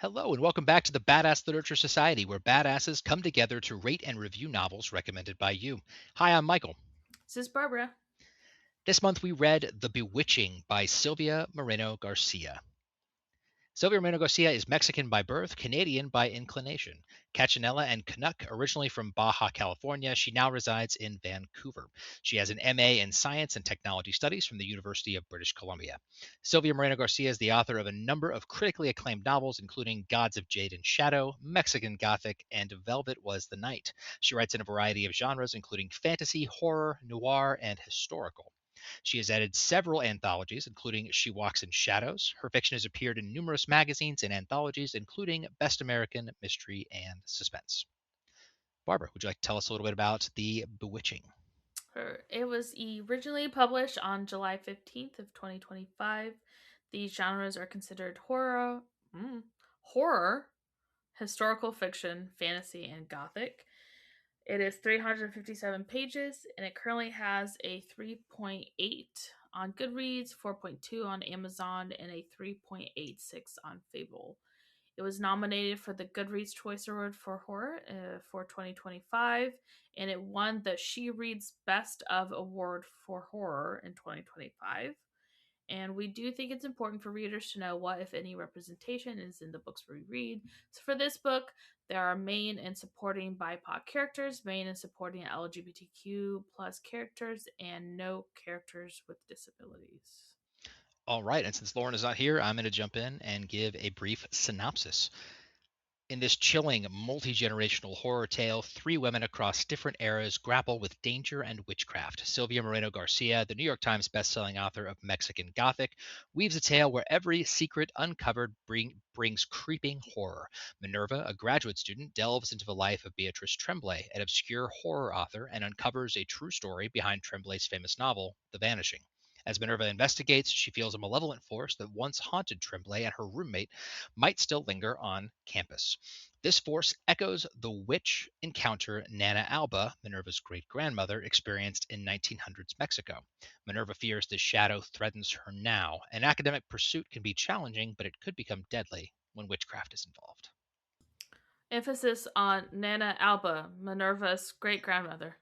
Hello, and welcome back to the Badass Literature Society, where badasses come together to rate and review novels recommended by you. Hi, I'm Michael. This is Barbara. This month we read The Bewitching by Silvia Moreno-Garcia. Silvia Moreno-Garcia is Mexican by birth, Canadian by inclination. Cachanella and Canuck, originally from Baja California, she now resides in Vancouver. She has an MA in Science and Technology Studies from the University of British Columbia. Silvia Moreno-Garcia is the author of a number of critically acclaimed novels, including Gods of Jade and Shadow, Mexican Gothic, and Velvet Was the Night. She writes in a variety of genres, including fantasy, horror, noir, and historical. She has edited several anthologies, including She Walks in Shadows. Her fiction has appeared in numerous magazines and anthologies, including Best American Mystery and Suspense. Barbara, would you like to tell us a little bit about The Bewitching? It was originally published on July 15th of 2025. These genres are considered horror, historical fiction, fantasy, and gothic. It is 357 pages and it currently has a 3.8 on Goodreads, 4.2 on Amazon, and a 3.86 on Fable. It was nominated for the Goodreads Choice Award for Horror for 2025, and it won the She Reads Best of Award for Horror in 2025. And we do think it's important for readers to know what, if any, representation is in the books we read. So for this book, there are main and supporting BIPOC characters, main and supporting LGBTQ plus characters, and no characters with disabilities. All right, and since Lauren is not here, I'm going to jump in and give a brief synopsis. In this chilling, multi generational horror tale, three women across different eras grapple with danger and witchcraft. Silvia Moreno Garcia, the New York Times bestselling author of Mexican Gothic, weaves a tale where every secret uncovered brings creeping horror. Minerva, a graduate student, delves into the life of Beatrice Tremblay, an obscure horror author, and uncovers a true story behind Tremblay's famous novel, The Vanishing. As Minerva investigates, she feels a malevolent force that once haunted Tremblay and her roommate might still linger on campus. This force echoes the witch encounter Nana Alba, Minerva's great grandmother, experienced in 1900s Mexico. Minerva fears this shadow threatens her now. An academic pursuit can be challenging, but it could become deadly when witchcraft is involved. Emphasis on Nana Alba, Minerva's great grandmother.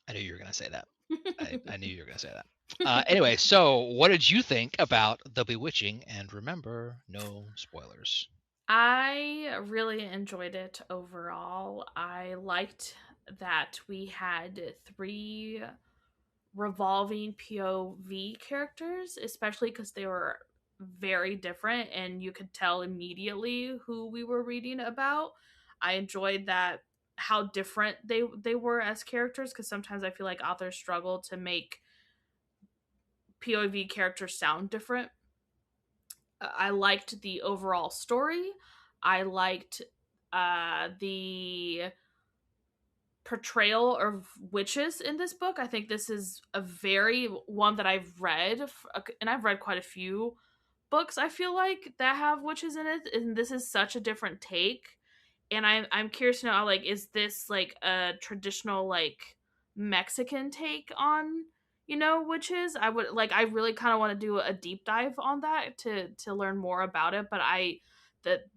I knew you were going to say that. I knew you were going to say that. Anyway, so what did you think about The Bewitching? And remember, no spoilers. I really enjoyed it overall. I liked that we had three revolving POV characters, especially because they were very different and you could tell immediately who we were reading about. I enjoyed that how different they were as characters because sometimes I feel like authors struggle to make POV characters sound different. I liked the overall story. I liked the portrayal of witches in this book. I think this is a very one that I've read, and I've read quite a few books. I feel like that have witches in it, and this is such a different take. And I'm curious to know, like, is this like a traditional like Mexican take on witches? I really kind of want to do a deep dive on that to learn more about it. But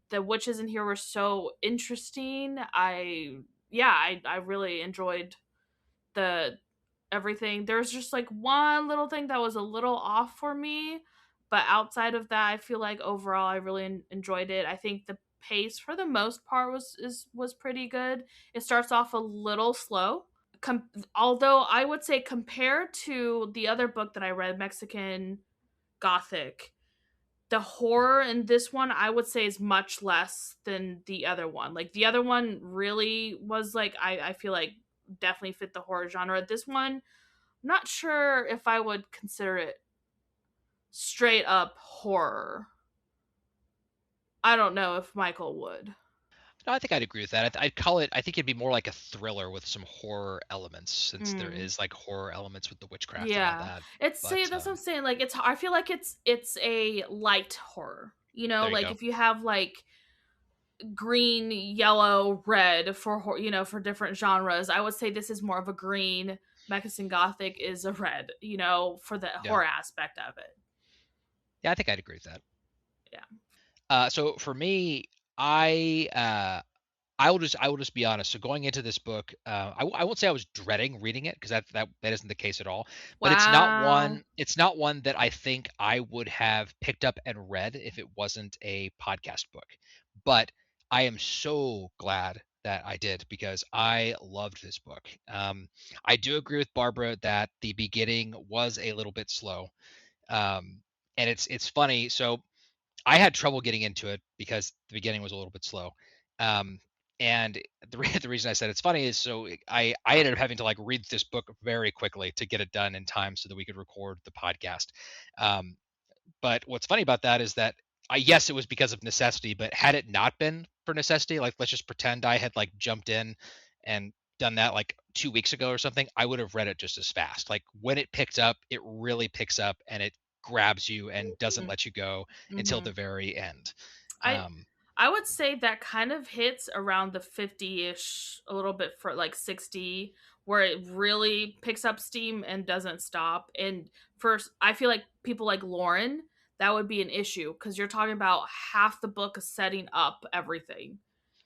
the witches in here were so interesting. I really enjoyed the everything. There's just like one little thing that was a little off for me, but outside of that, I feel like overall I really enjoyed it. I think the pace for the most part was pretty good. It starts off a little slow. Although I would say compared to the other book that I read, Mexican Gothic, the horror in this one I would say is much less than the other one. Like the other one really was like I feel like definitely fit the horror genre. This one, I'm not sure if I would consider it straight up horror. I don't know if Michael would. No, I think I'd agree with that. I'd call it. I think it'd be more like a thriller with some horror elements, since there Mm. is like horror elements with the witchcraft and all Yeah, that. it's see But that's what I'm saying. Like it's I feel like it's a light horror. there you Like go. if you have like green, yellow, red for for different genres. I would say this is more of a green. Mexican Gothic is a red, for the Yeah, horror aspect of it. yeah, I think I'd agree with that. Yeah. So for me, I will just be honest. So going into this book, I won't say I was dreading reading it because that isn't the case at all. But it's not Wow. one. It's not one that I think I would have picked up and read if it wasn't a podcast book. But I am so glad that I did because I loved this book. I do agree with Barbara that the beginning was a little bit slow. Um, and it's funny. So I had trouble getting into it because the beginning was a little bit slow. Um, and the reason I said it's funny is so I ended up having to like read this book very quickly to get it done in time so that we could record the podcast. Um, but what's funny about that is that yes, it was because of necessity, but had it not been for necessity, like let's just pretend I had like jumped in and done that like 2 weeks ago or something, I would have read it just as fast. Like when it picked up, it really picks up and it grabs you and doesn't let you go until Mm-hmm. the very end. I Um, I would say that kind of hits around the 50-ish, a little bit for like 60, where it really picks up steam and doesn't stop. And first, I feel like people like Lauren, that would be an issue because you're talking about half the book is setting up everything.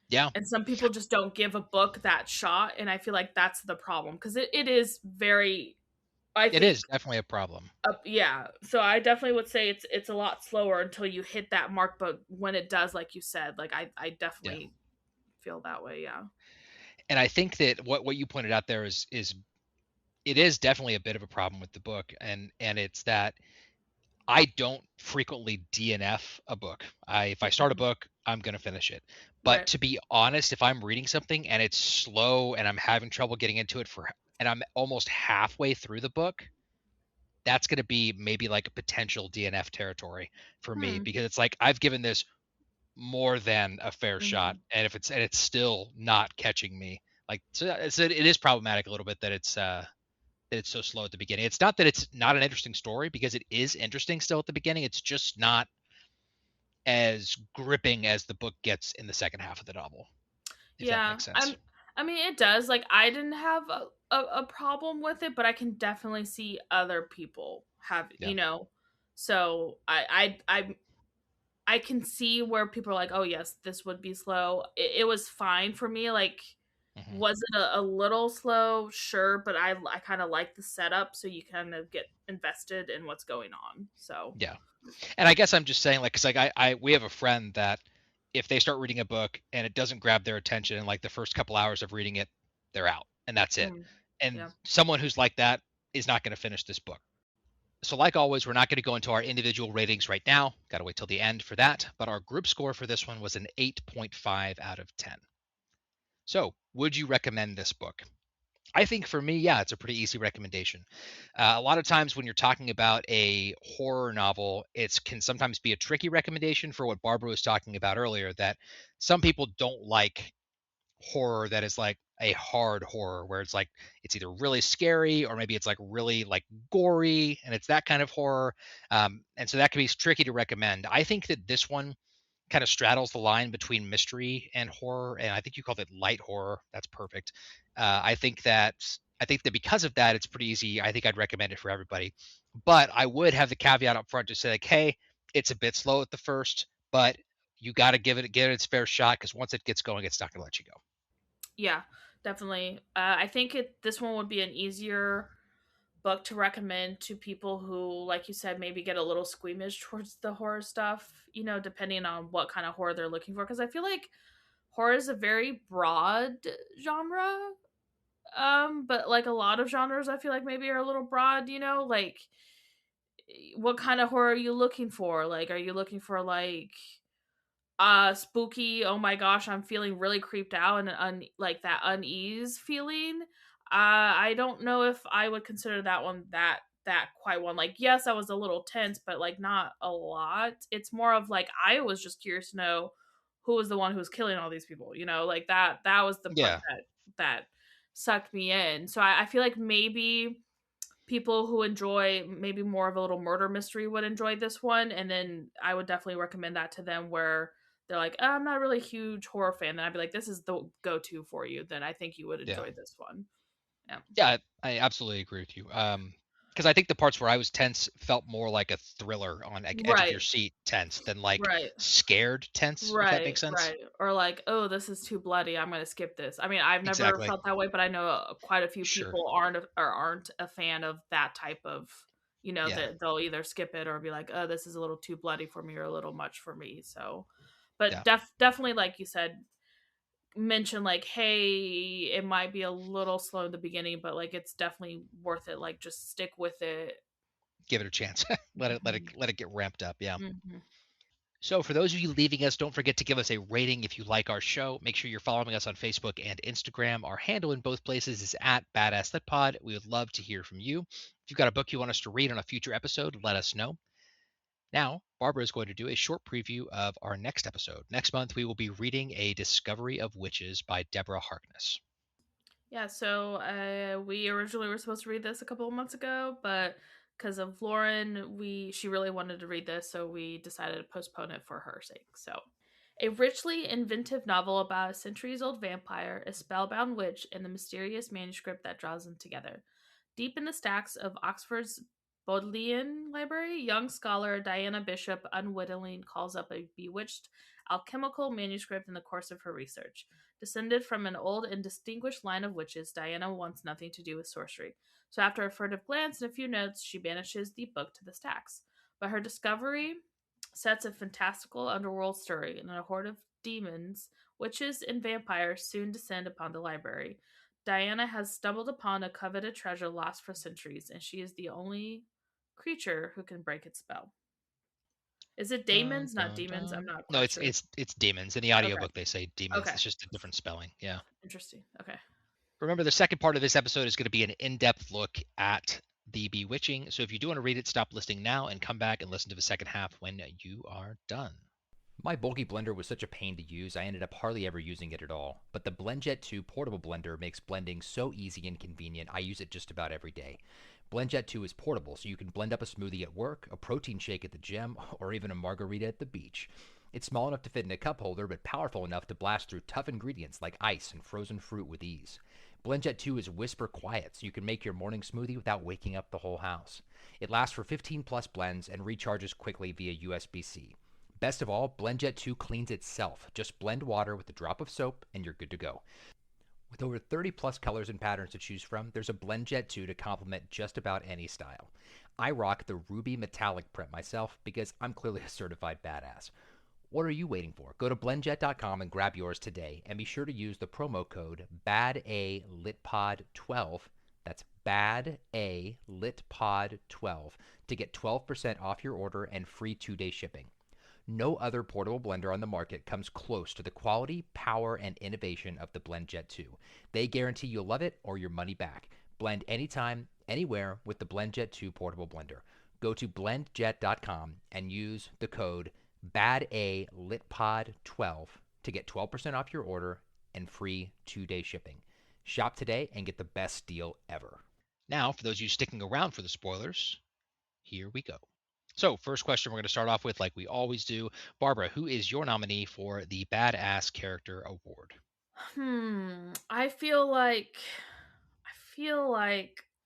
yeah, And some people just don't give a book that shot. And I feel like that's the problem because it is very, I it think, is definitely a problem. yeah, so I definitely would say it's a lot slower until you hit that mark, but when it does, like you said, like I Yeah. definitely feel that way. Yeah. And I think that what you pointed out there is it is definitely a bit of a problem with the book and it's that I don't frequently DNF a book. If I start a Mhm. book, I'm gonna finish it. But Right. to be honest, if I'm reading something and it's slow and I'm having trouble getting into it and I'm almost halfway through the book, that's gonna be maybe like a potential DNF territory for me Hmm. because it's like I've given this more than a fair shot, Hmm. and if it's still not catching me, like it is problematic a little bit that it's so slow at the beginning. It's not that it's not an interesting story because it is interesting still at the beginning. It's just not as gripping as the book gets in the second half of the novel, if that Yeah. makes sense. I mean, it does. Like, I didn't have a problem with it, but I can definitely see other people have. Yeah. So I can see where people are like, oh yes, this would be slow. It was fine for me. Like, Hmm. was it a little slow? Sure, but I kind of like the setup, so you kind of get invested in what's going on. So, Yeah. And I guess I'm just saying, like, because like I we have a friend that if they start reading a book and it doesn't grab their attention in like the first couple hours of reading it, they're out and that's it. mm, And yeah, someone who's like that is not going to finish this book. So, like always, we're not going to go into our individual ratings right now. Got to wait till the end for that. But our group score for this one was an 8.5 out of 10. So, would you recommend this book? I think for me, yeah, it's a pretty easy recommendation. A lot of times when you're talking about a horror novel, it can sometimes be a tricky recommendation for what Barbara was talking about earlier, that some people don't like horror that is like a hard horror where it's like it's either really scary or maybe it's like really like gory and it's that kind of horror. And so that can be tricky to recommend. I think that this one kind of straddles the line between mystery and horror, and I think you called it light horror. That's perfect. I think that because of that, it's pretty easy. I think I'd recommend it for everybody. But I would have the caveat up front to say like, hey, it's a bit slow at the first, but you got to give it its fair shot because once it gets going, it's not going to let you go. yeah, definitely. I think this one would be an easier book to recommend to people who, like you said, maybe get a little squeamish towards the horror stuff. Depending on what kind of horror they're looking for, because I feel like horror is a very broad genre. But like a lot of genres, I feel like maybe are a little broad. Like what kind of horror are you looking for? Like, are you looking for like spooky, oh my gosh, I'm feeling really creeped out and like that unease feeling? I don't know if I would consider that one that quite one. Like, yes, I was a little tense, but like not a lot. It's more of like I was just curious to know who was the one who was killing all these people, like that was the part Yeah, that sucked me in. So I feel like maybe people who enjoy maybe more of a little murder mystery would enjoy this one, and then I would definitely recommend that to them where they're like, I'm not really a huge horror fan, then I'd be like, this is the go-to for you, then I think you would yeah, enjoy this one. Yeah. yeah. I absolutely agree with you. because I think the parts where I was tense felt more like a thriller on like edge of your Right. seat tense than like Right. scared tense, if that Right, makes sense. right. Or like, "Oh, this is too bloody, I'm gonna skip this." I mean, I've never Exactly. felt that way, but I know, quite a few Sure. people aren't a fan of that type of, Yeah. that they'll either skip it or be like, "Oh, this is a little too bloody for me or a little much for me." So, but Yeah. definitely, like you said, mention like, "Hey, it might be a little slow in the beginning, but like it's definitely worth it. Like just stick with it." Give it a chance. let it let it Mhm. let it get ramped up. Yeah. Mhm. So, for those of you leaving us, don't forget to give us a rating if you like our show. Make sure you're following us on Facebook and Instagram. Our handle in both places is at Badass Lit Pod. We would love to hear from you. If you've got a book you want us to read on a future episode, let us know. Now, Barbara is going to do a short preview of our next episode. Next month, we will be reading A Discovery of Witches by Deborah Harkness. Yeah, so we originally were supposed to read this a couple of months ago, but because of Lauren, she really wanted to read this, so we decided to postpone it for her sake. So, a richly inventive novel about a centuries-old vampire, a spellbound witch, and the mysterious manuscript that draws them together. Deep in the stacks of Oxford's Bodleian Library, young scholar Diana Bishop unwittingly calls up a bewitched alchemical manuscript in the course of her research. Descended from an old and distinguished line of witches, Diana wants nothing to do with sorcery. So, after a furtive glance and a few notes, she banishes the book to the stacks. But her discovery sets a fantastical underworld stirring, and a horde of demons, witches, and vampires soon descend upon the library. Diana has stumbled upon a coveted treasure lost for centuries, and she is the only creature who can break its spell. Is it Dun, daemons, not dun, demons? I'm dun. not No, quite it's sure. it's it's demons. In the Okay. audiobook, they say demons. Okay. It's just a different spelling. Yeah. Interesting. Okay. Remember, the second part of this episode is going to be an in-depth look at the Bewitching. So if you do want to read it, stop listening now and come back and listen to the second half when you are done. My bulky blender was such a pain to use, I ended up hardly ever using it at all. But the BlendJet 2 portable blender makes blending so easy and convenient, I use it just about every day. BlendJet 2 is portable, so you can blend up a smoothie at work, a protein shake at the gym, or even a margarita at the beach. It's small enough to fit in a cup holder, but powerful enough to blast through tough ingredients like ice and frozen fruit with ease. BlendJet 2 is whisper quiet, so you can make your morning smoothie without waking up the whole house. It lasts for 15 plus blends and recharges quickly via USB-C. Best of all, BlendJet 2 cleans itself. Just blend water with a drop of soap and you're good to go. With over 30 plus colors and patterns to choose from, there's a BlendJet 2 to complement just about any style. I rock the ruby metallic print myself because I'm clearly a certified badass. What are you waiting for? Go to blendjet.com and grab yours today, and be sure to use the promo code BADALitPod12. That's BADALitPod12 to get 12% off your order and free 2-day shipping. No other portable blender on the market comes close to the quality, power, and innovation of the BlendJet 2. They guarantee you'll love it or your money back. Blend anytime, anywhere with the BlendJet 2 portable blender. Go to blendjet.com and use the code BADALitPod12 to get 12% off your order and free 2-day shipping. Shop today and get the best deal ever. Now, for those of you sticking around for the spoilers, here we go. So, first question we're going to start off with, like we always do. Barbara, who is your nominee for the Badass Character Award? I feel like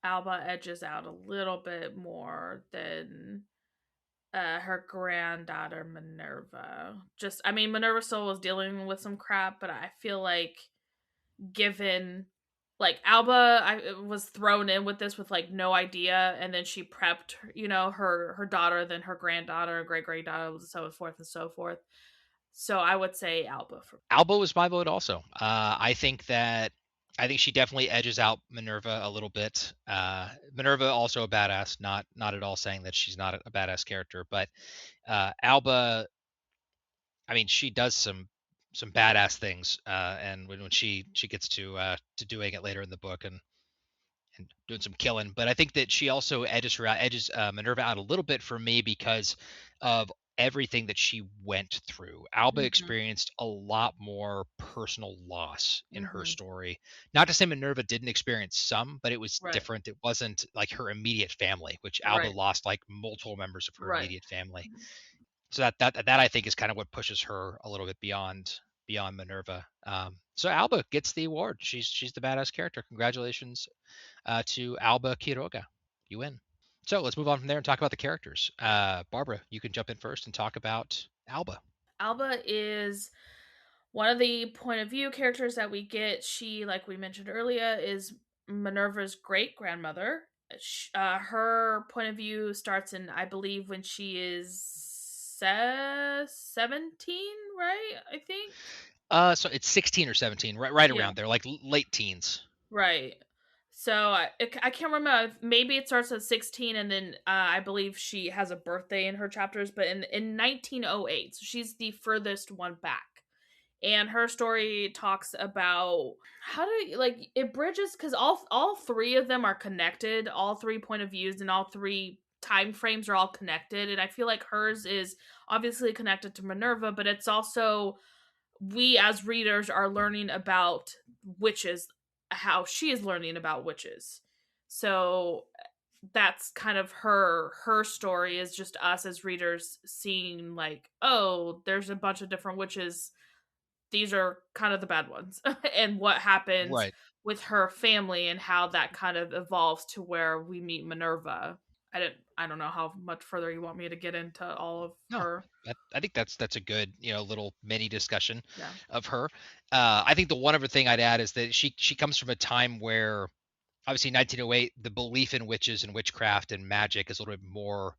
Alba edges out a little bit more than her granddaughter Minerva. I mean, Minerva still was dealing with some crap, but I feel like given like Alba I was thrown in with this with like no idea, and then she prepped, her daughter, then her granddaughter, great granddaughter, so forth and so forth. So I would say Alba for. Alba was my vote also. I think she definitely edges out Minerva a little bit. Minerva also a badass, not at all saying that she's not a badass character, but Alba, I mean, she does some badass things, and when she gets to doing it later in the book and doing some killing. But I think that she also edges Minerva out a little bit for me because of everything that she went through. Alba Mhm. experienced a lot more personal loss in her Mhm. story. Not to say Minerva didn't experience some, but it was Right. different. It wasn't like her immediate family, which Alba Right. lost like multiple members of her Right. immediate family. Mhm. So that I think is kind of what pushes her a little bit beyond Minerva. So Alba gets the award. She's the badass character. Congratulations to Alba Quiroga. You win. So let's move on from there and talk about the characters. Barbara, you can jump in first and talk about Alba. Alba is one of the point of view characters that we get. She, like we mentioned earlier, is Minerva's great grandmother. Her point of view starts in, I believe, when she is 17, right? I think. So it's 16 or 17, right Yeah. around there, like late teens. Right. So I can't remember. Maybe it starts at 16, and then I believe she has a birthday in her chapters. But in 1908, so she's the furthest one back. And her story talks about how do you, like, it bridges, because all three of them are connected. All three point of views and all three time frames are all connected. And I feel like hers is obviously connected to Minerva, but it's also, we as readers are learning about witches, how she is learning about witches. So that's kind of her story, is just us as readers seeing, like, oh, there's a bunch of different witches, these are kind of the bad ones. And what happens Right. with her family and how that kind of evolves to where we meet Minerva. I don't know how much further you want me to get into all of No, her. I think that's a good, little mini discussion Yeah. of her. I think the one other thing I'd add is that she comes from a time where obviously 1908, the belief in witches and witchcraft and magic is a little bit more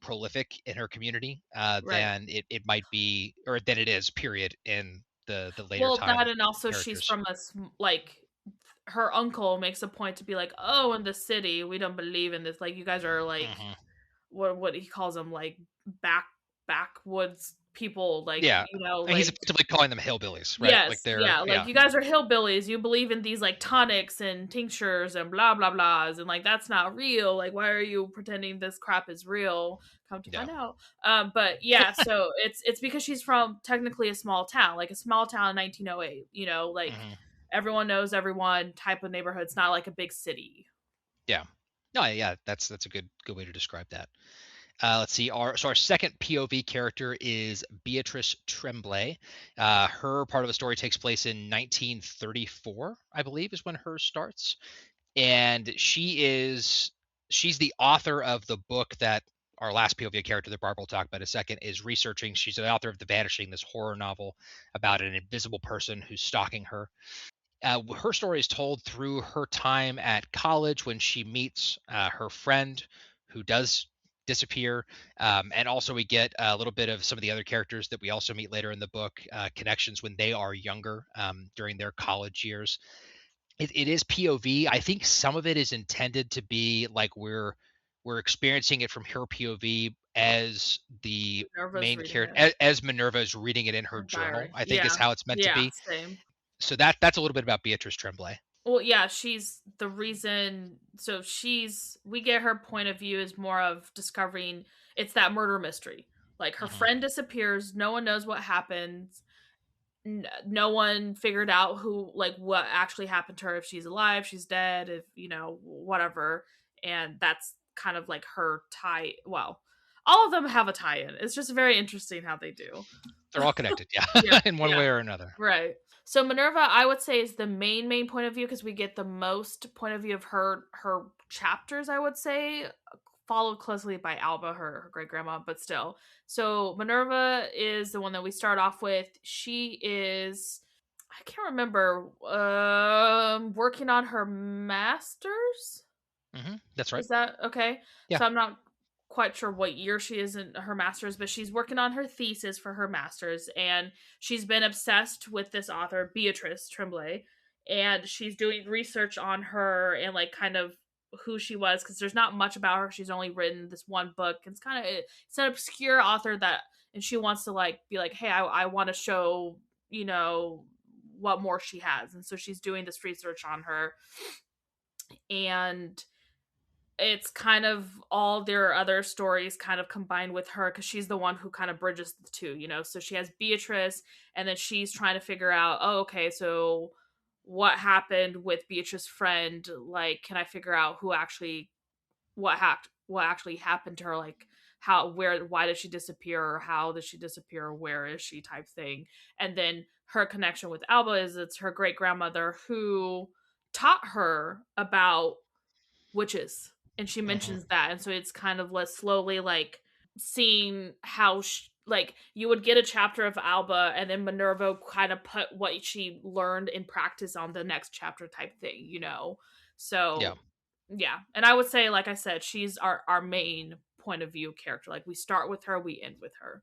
prolific in her community Right. than it might be, or than it is, period, in the later Well, that, time and also she's characters. from like, her uncle makes a point to be like, "Oh, in the city, we don't believe in this. Like, you guys are like, Hmm. what he calls them, like, back backwoods people, like, Yeah, and he's like, effectively calling them hillbillies, right? Like yes, they're yeah, like, yeah, you guys are hillbillies. You believe in these, like, tonics and tinctures and blah blah blahs, and like, that's not real. Like, why are you pretending this crap is real? Come to yeah. find out. But yeah, so it's because she's from technically a small town, like a small town in 1908. Like, Hmm. everyone knows everyone type of neighborhood. It's not like a big city. Yeah. No, yeah, that's a good way to describe that. Let's see. Our second POV character is Beatrice Tremblay. Her part of the story takes place in 1934, I believe, is when hers starts, and she's the author of the book that our last POV character that Barbara will talk about in a second is researching. She's the author of The Vanishing, this horror novel about an invisible person who's stalking her. Her story is told through her time at college when she meets her friend who does disappear. And also, we get a little bit of some of the other characters that we also meet later in the book, connections when they are younger during their college years. It is POV. I think some of it is intended to be like we're experiencing it from her POV as the Minerva's main reading character, it. as Minerva is reading it in her Her journal. diary. I think is Yeah. how it's meant to Yeah, be. same. So that's a little bit about Beatrice Tremblay. Well, yeah, she's the reason. So we get her point of view is more of discovering, it's that murder mystery. Like, her Hmm. friend disappears, no one knows what happens. No one figured out like, what actually happened to her, if she's alive, she's dead, if, whatever. And that's kind of like her tie. Well, all of them have a tie-in. It's just very interesting how they do. They're all connected, Yeah, yeah, in one yeah. way or another. Right. So Minerva, I would say, is the main point of view, because we get the most point of view of her chapters, I would say, followed closely by Alba, her great grandma, but still. So Minerva is the one that we start off with. She is, I can't remember, working on her masters. That's right. Is that okay? Yeah. So I'm not quite sure what year she is in her master's, but she's working on her thesis for her master's, and she's been obsessed with this author, Beatrice Tremblay, and she's doing research on her and, like, kind of who she was, because there's not much about her. She's only written this one book. It's an obscure author that, and she wants to, like, be like, hey, I want to show, what more she has. And so she's doing this research on her, and it's kind of all their other stories kind of combined with her, because she's the one who kind of bridges the two. So she has Beatrice, and then she's trying to figure out, oh, okay, so what happened with Beatrice's friend? Like, can I figure out who actually, what actually happened to her? Like, why did she disappear, or how did she disappear, or where is she, type thing. And then her connection with Alba is, it's her great grandmother who taught her about witches. and she Hmm. mentions that, and so it's kind of less slowly like seeing how like you would get a chapter of Alba, and then Minerva kind of put what she learned in practice on the next chapter type thing, you know. Yeah. So yeah, and I would say, like I said, she's our main point of view character. Like we start with her, we end with her.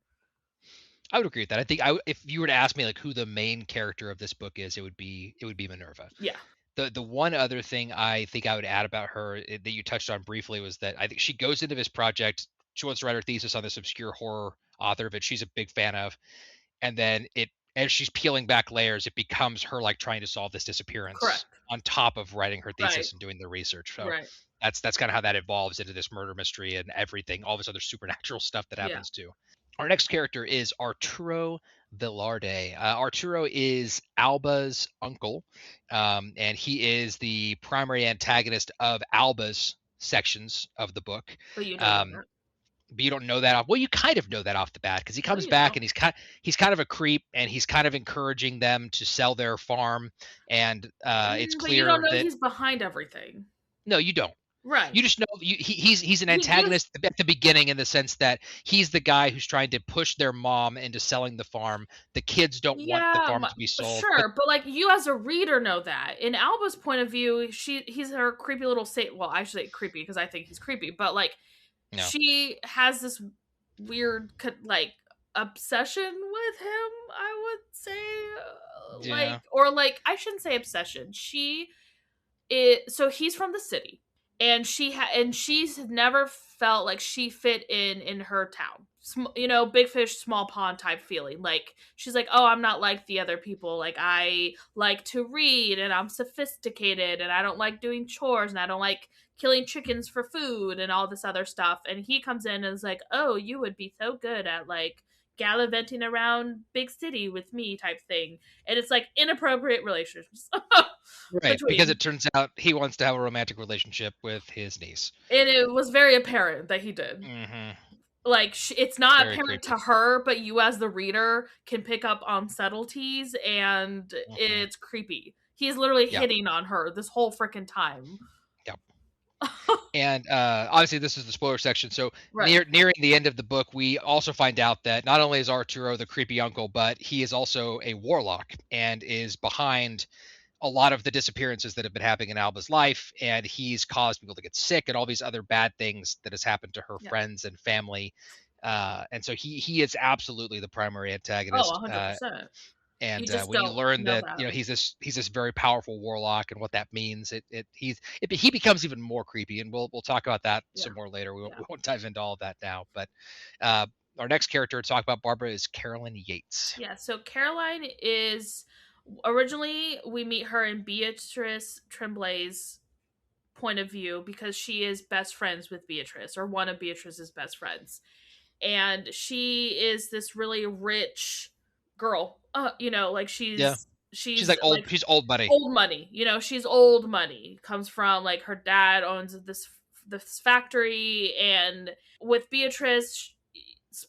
I would agree with that. I think if you were to ask me like who the main character of this book is, it would be Minerva. Yeah. The one other thing I think I would add about her that you touched on briefly was that I think she goes into this project. She wants to write her thesis on this obscure horror author that she's a big fan of, and then as she's peeling back layers, it becomes her like trying to solve this disappearance Correct. on top of writing her Right. thesis and doing the research. So Right. that's kind of how that evolves into this murder mystery and everything, all this other supernatural stuff that Yeah. happens too. Our next character is Arturo Velarde. Arturo is Alba's uncle, and he is the primary antagonist of Alba's sections of the book. But you don't know Um, that. but you don't know that off. Well, you kind of know that off the bat because he Well, comes you back know. and he's kind of a creep, and he's kind of encouraging them to sell their farm. And it's But you don't clear know that he's behind everything. no, you don't. Right. You just know he's an He gives antagonist at the beginning in the sense that he's the guy who's trying to push their mom into selling the farm. The kids don't want the Yeah, farm to be sold, but sure, but like you as a reader know that. In Alba's point of view, he's her creepy little well, I should say creepy because I think he's creepy, but like no, she has this weird like obsession with him, I would say, yeah, or like I shouldn't say obsession. So he's from the city, and she's never felt like she fit in her town. You know, big fish small pond type feeling. Like she's like, oh, I'm not like the other people. Like I like to read, and I'm sophisticated, and I don't like doing chores, and I don't like killing chickens for food and all this other stuff. And he comes in and is like, oh, you would be so good at like gallivanting around big city with me type thing. And it's like inappropriate relationships right, because between. it turns out he wants to have a romantic relationship with his niece. And it was very apparent that he did. Hmm. Like it's not Very apparent creepy. to her, but you as the reader can pick up on subtleties, and Hmm. it's creepy. He's literally Yeah, hitting on her this whole freaking time. yeah. And obviously, this is the spoiler section. So Right. nearing the end of the book, we also find out that not only is Arturo the creepy uncle, but he is also a warlock and is behind a lot of the disappearances that have been happening in Alba's life, and he's caused people to get sick and all these other bad things that has happened to her Yeah. friends and family. And so he is absolutely the primary Oh, antagonist. 100%. You And just when you don't learn know that that. he's this very powerful warlock and what that means, he becomes even more creepy. And we'll talk about that Yeah. some more later. We Yeah. won't dive into all of that now. But uh, our next character to talk about, Barbara, is Carolyn Yates. Yeah. So Caroline is originally we meet her in Beatrice Tremblay's point of view because she is best friends with Beatrice, or one of Beatrice's best friends. And she is this really rich girl. You know, like Yeah, she's she's like old. like She's old buddy. old money. You know, she's old money. Comes from like her dad owns this factory, and with Beatrice's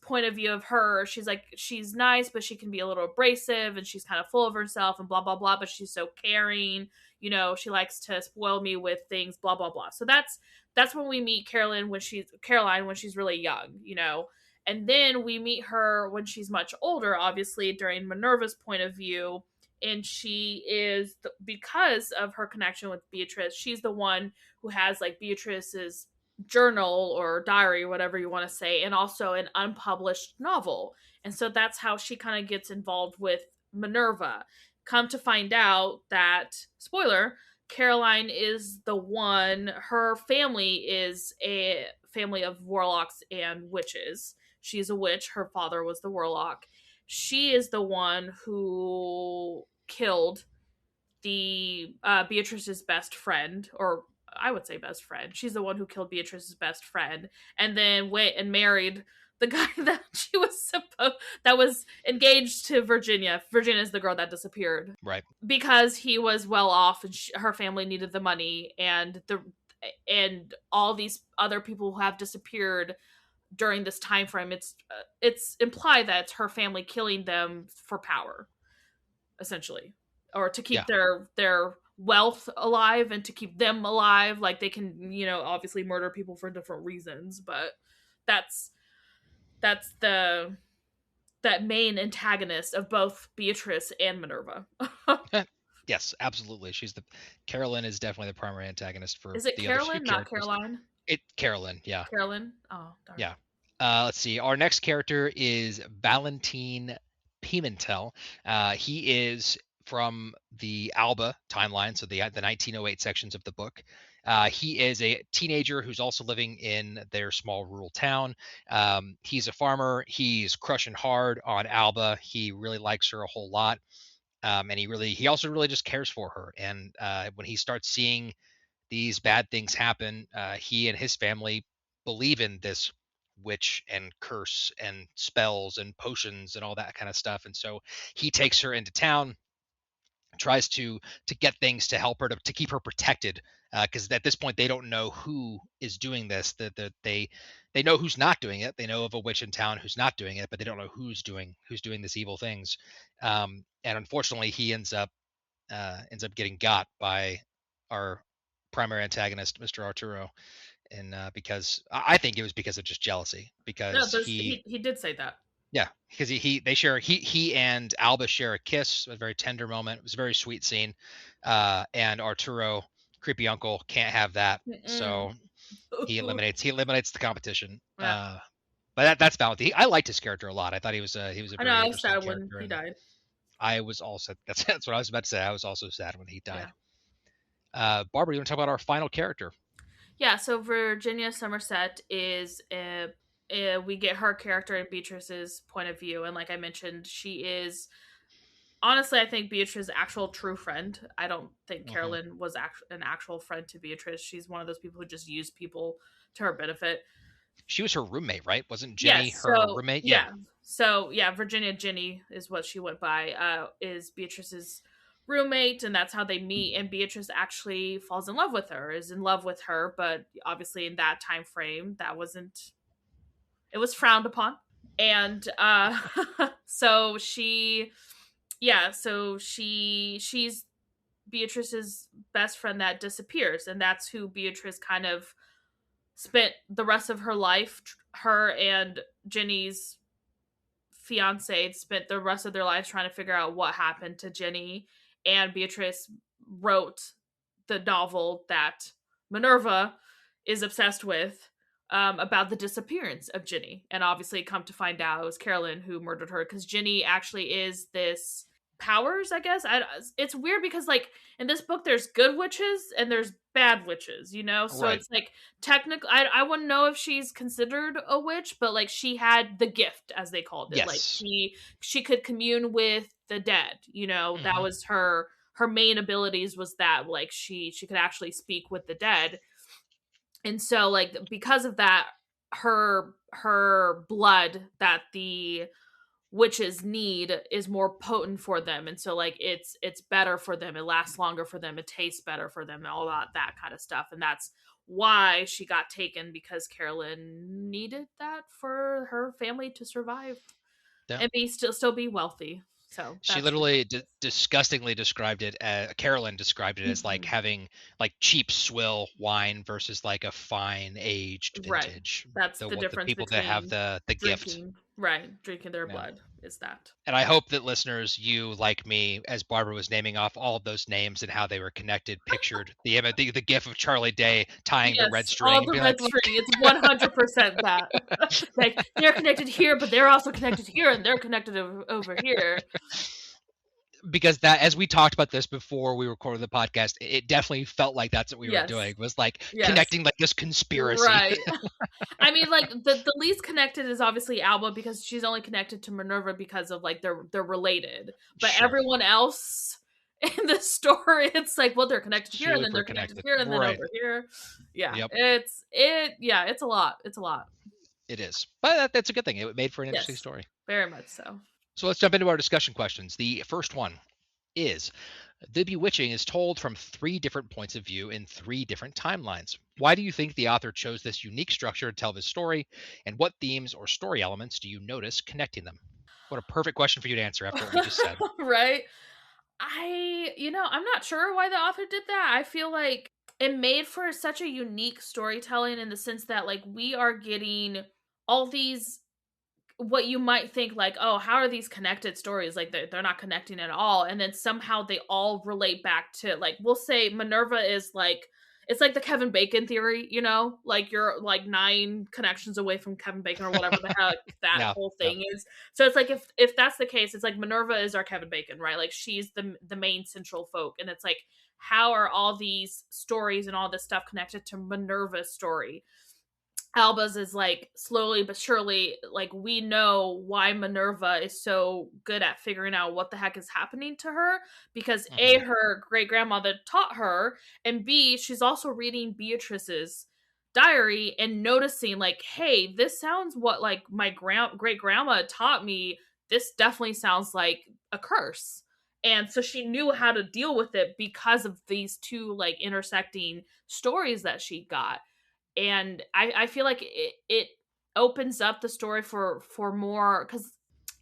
point of view of her, she's like she's nice, but she can be a little abrasive, and she's kind of full of herself and blah blah blah. But she's so caring. You know, she likes to spoil me with things, blah blah blah. So that's when we meet Caroline when she's really young. You know, and then we meet her when she's much older, obviously, during Minerva's point of view. And she is, because of her connection with Beatrice, she's the one who has like Beatrice's journal or diary, whatever you want to say, and also an unpublished novel. And so that's how she kind of gets involved with Minerva. Come to find out that, spoiler, Caroline is the one, her family is a family of warlocks and witches. She's a witch. Her father was the warlock. She is the one who killed the Beatrice's best friend, or I would say best friend. She's the one who killed Beatrice's best friend, and then went and married the guy that was engaged to Virginia. Virginia is the girl that disappeared, Right. because he was well off, and her family needed the money, and all these other people who have disappeared during this time frame. It's implied that it's her family killing them for power, essentially, or to keep Yeah. their wealth alive and to keep them alive. Like they can, obviously murder people for different reasons, but that's the that main antagonist of both Beatrice and Minerva. Yes, absolutely. Carolyn is definitely the primary antagonist for Is it the other two Carolyn, not characters. Caroline? Carolyn, yeah. Carolyn? Oh, darn. Yeah. Let's see. Our next character is Valentine Pimentel. He is from the Alba timeline, so the 1908 sections of the book. He is a teenager who's also living in their small rural town. He's a farmer. He's crushing hard on Alba. He really likes her a whole lot. And he also really just cares for her. And when he starts seeing these bad things happen, he and his family believe in this witch and curse and spells and potions and all that kind of stuff. And so he takes her into town, tries to get things to help her to keep her protected, because at this point they don't know who is doing this. That they know who's not doing it. They know of a witch in town who's not doing it, but they don't know who's doing these evil things. And unfortunately, he ends up getting got by our primary antagonist, Mr. Arturo, and because I think it was because of just jealousy, because No, he did say that. Yeah, because he and Alba share a kiss, a very tender moment. It was a very sweet scene, and Arturo, creepy uncle, can't have that, so he eliminates the competition. Yeah. But that's Valentine. I liked his character a lot. I thought he was a very interesting I was sad when character. he died. I was also that's what I was about to say. I was also sad when he died. Yeah. Barbara, you want to talk about our final character? Yeah, so Virginia Somerset is we get her character in Beatrice's point of view, and like I mentioned, she is honestly, I think Beatrice's actual true friend. I don't think Carolyn was an actual friend to Beatrice. She's one of those people who just use people to her benefit. She was her roommate, right? Wasn't Jenny her roommate? Yeah. So yeah, Virginia Ginny is what she went by. Is Beatrice's roommate, and that's how they meet. And Beatrice actually falls in love with her, is in love with her, but obviously in that time frame, that wasn't. It was frowned upon, and so she's Beatrice's best friend that disappears, and that's who Beatrice kind of spent the rest of her life. Her and Jenny's fiance spent the rest of their lives trying to figure out what happened to Jenny, and Beatrice wrote the novel that Minerva is obsessed with, about the disappearance of Jenny. And obviously come to find out it was Carolyn who murdered her, because Jenny actually is this powers, I guess. It's weird because like in this book there's good witches and there's bad witches, so right. It's like technically I wouldn't know if she's considered a witch, but like she had the gift, as they called it. Yes. Like she could commune with the dead, that was her main abilities, was that like she could actually speak with the dead. And so like because of that, her blood that the witches need is more potent for them, and so like it's better for them, it lasts longer for them, it tastes better for them, and all that kind of stuff. And that's why she got taken, because Carolyn needed that for her family to survive, and still be wealthy. So she literally disgustingly described it. Carolyn described it as like having like cheap swill wine versus like a fine aged vintage. Right. That's the difference. The people that have the gift, right? Drinking their blood is that. And I hope that listeners, you like me, as Barbara was naming off all of those names and how they were connected, pictured the gif of Charlie Day tying the red string. All the red string. It's 100% that. Like they're connected here, but they're also connected here, and they're connected over here. Because that, as we talked about this before we recorded the podcast, it definitely felt like that's what we were doing, was like connecting like this conspiracy. Right. I mean, like the least connected is obviously Alba, because she's only connected to Minerva because of like they're related. But everyone else in the story, it's like, well, they're connected here, and then they're connected here, and then over here. Yeah. Yep. It's a lot. It's a lot. It is. But that's a good thing. It made for an interesting story. Very much so. So let's jump into our discussion questions. The first one is, The Bewitching is told from 3 different points of view in 3 different timelines. Why do you think the author chose this unique structure to tell this story? And what themes or story elements do you notice connecting them? What a perfect question for you to answer after what we just said. Right. I'm not sure why the author did that. I feel like it made for such a unique storytelling in the sense that like we are getting all these what you might think like, oh, how are these connected stories? Like they're not connecting at all. And then somehow they all relate back to like, we'll say Minerva is like, it's like the Kevin Bacon theory, like you're like 9 connections away from Kevin Bacon or whatever the heck that Yeah, whole yeah. thing is. So it's like if that's the case, it's like Minerva is our Kevin Bacon, right? Like she's the main central folk, and it's like how are all these stories and all this stuff connected to Minerva's story? Alba's is like slowly but surely, like we know why Minerva is so good at figuring out what the heck is happening to her because A, Hmm. her great grandmother taught her, and B, she's also reading Beatrice's diary and noticing, like, hey, this sounds what like my great grandma taught me. This definitely sounds like a curse. And so she knew how to deal with it because of these two like intersecting stories that she got. And I feel like it opens up the story for more because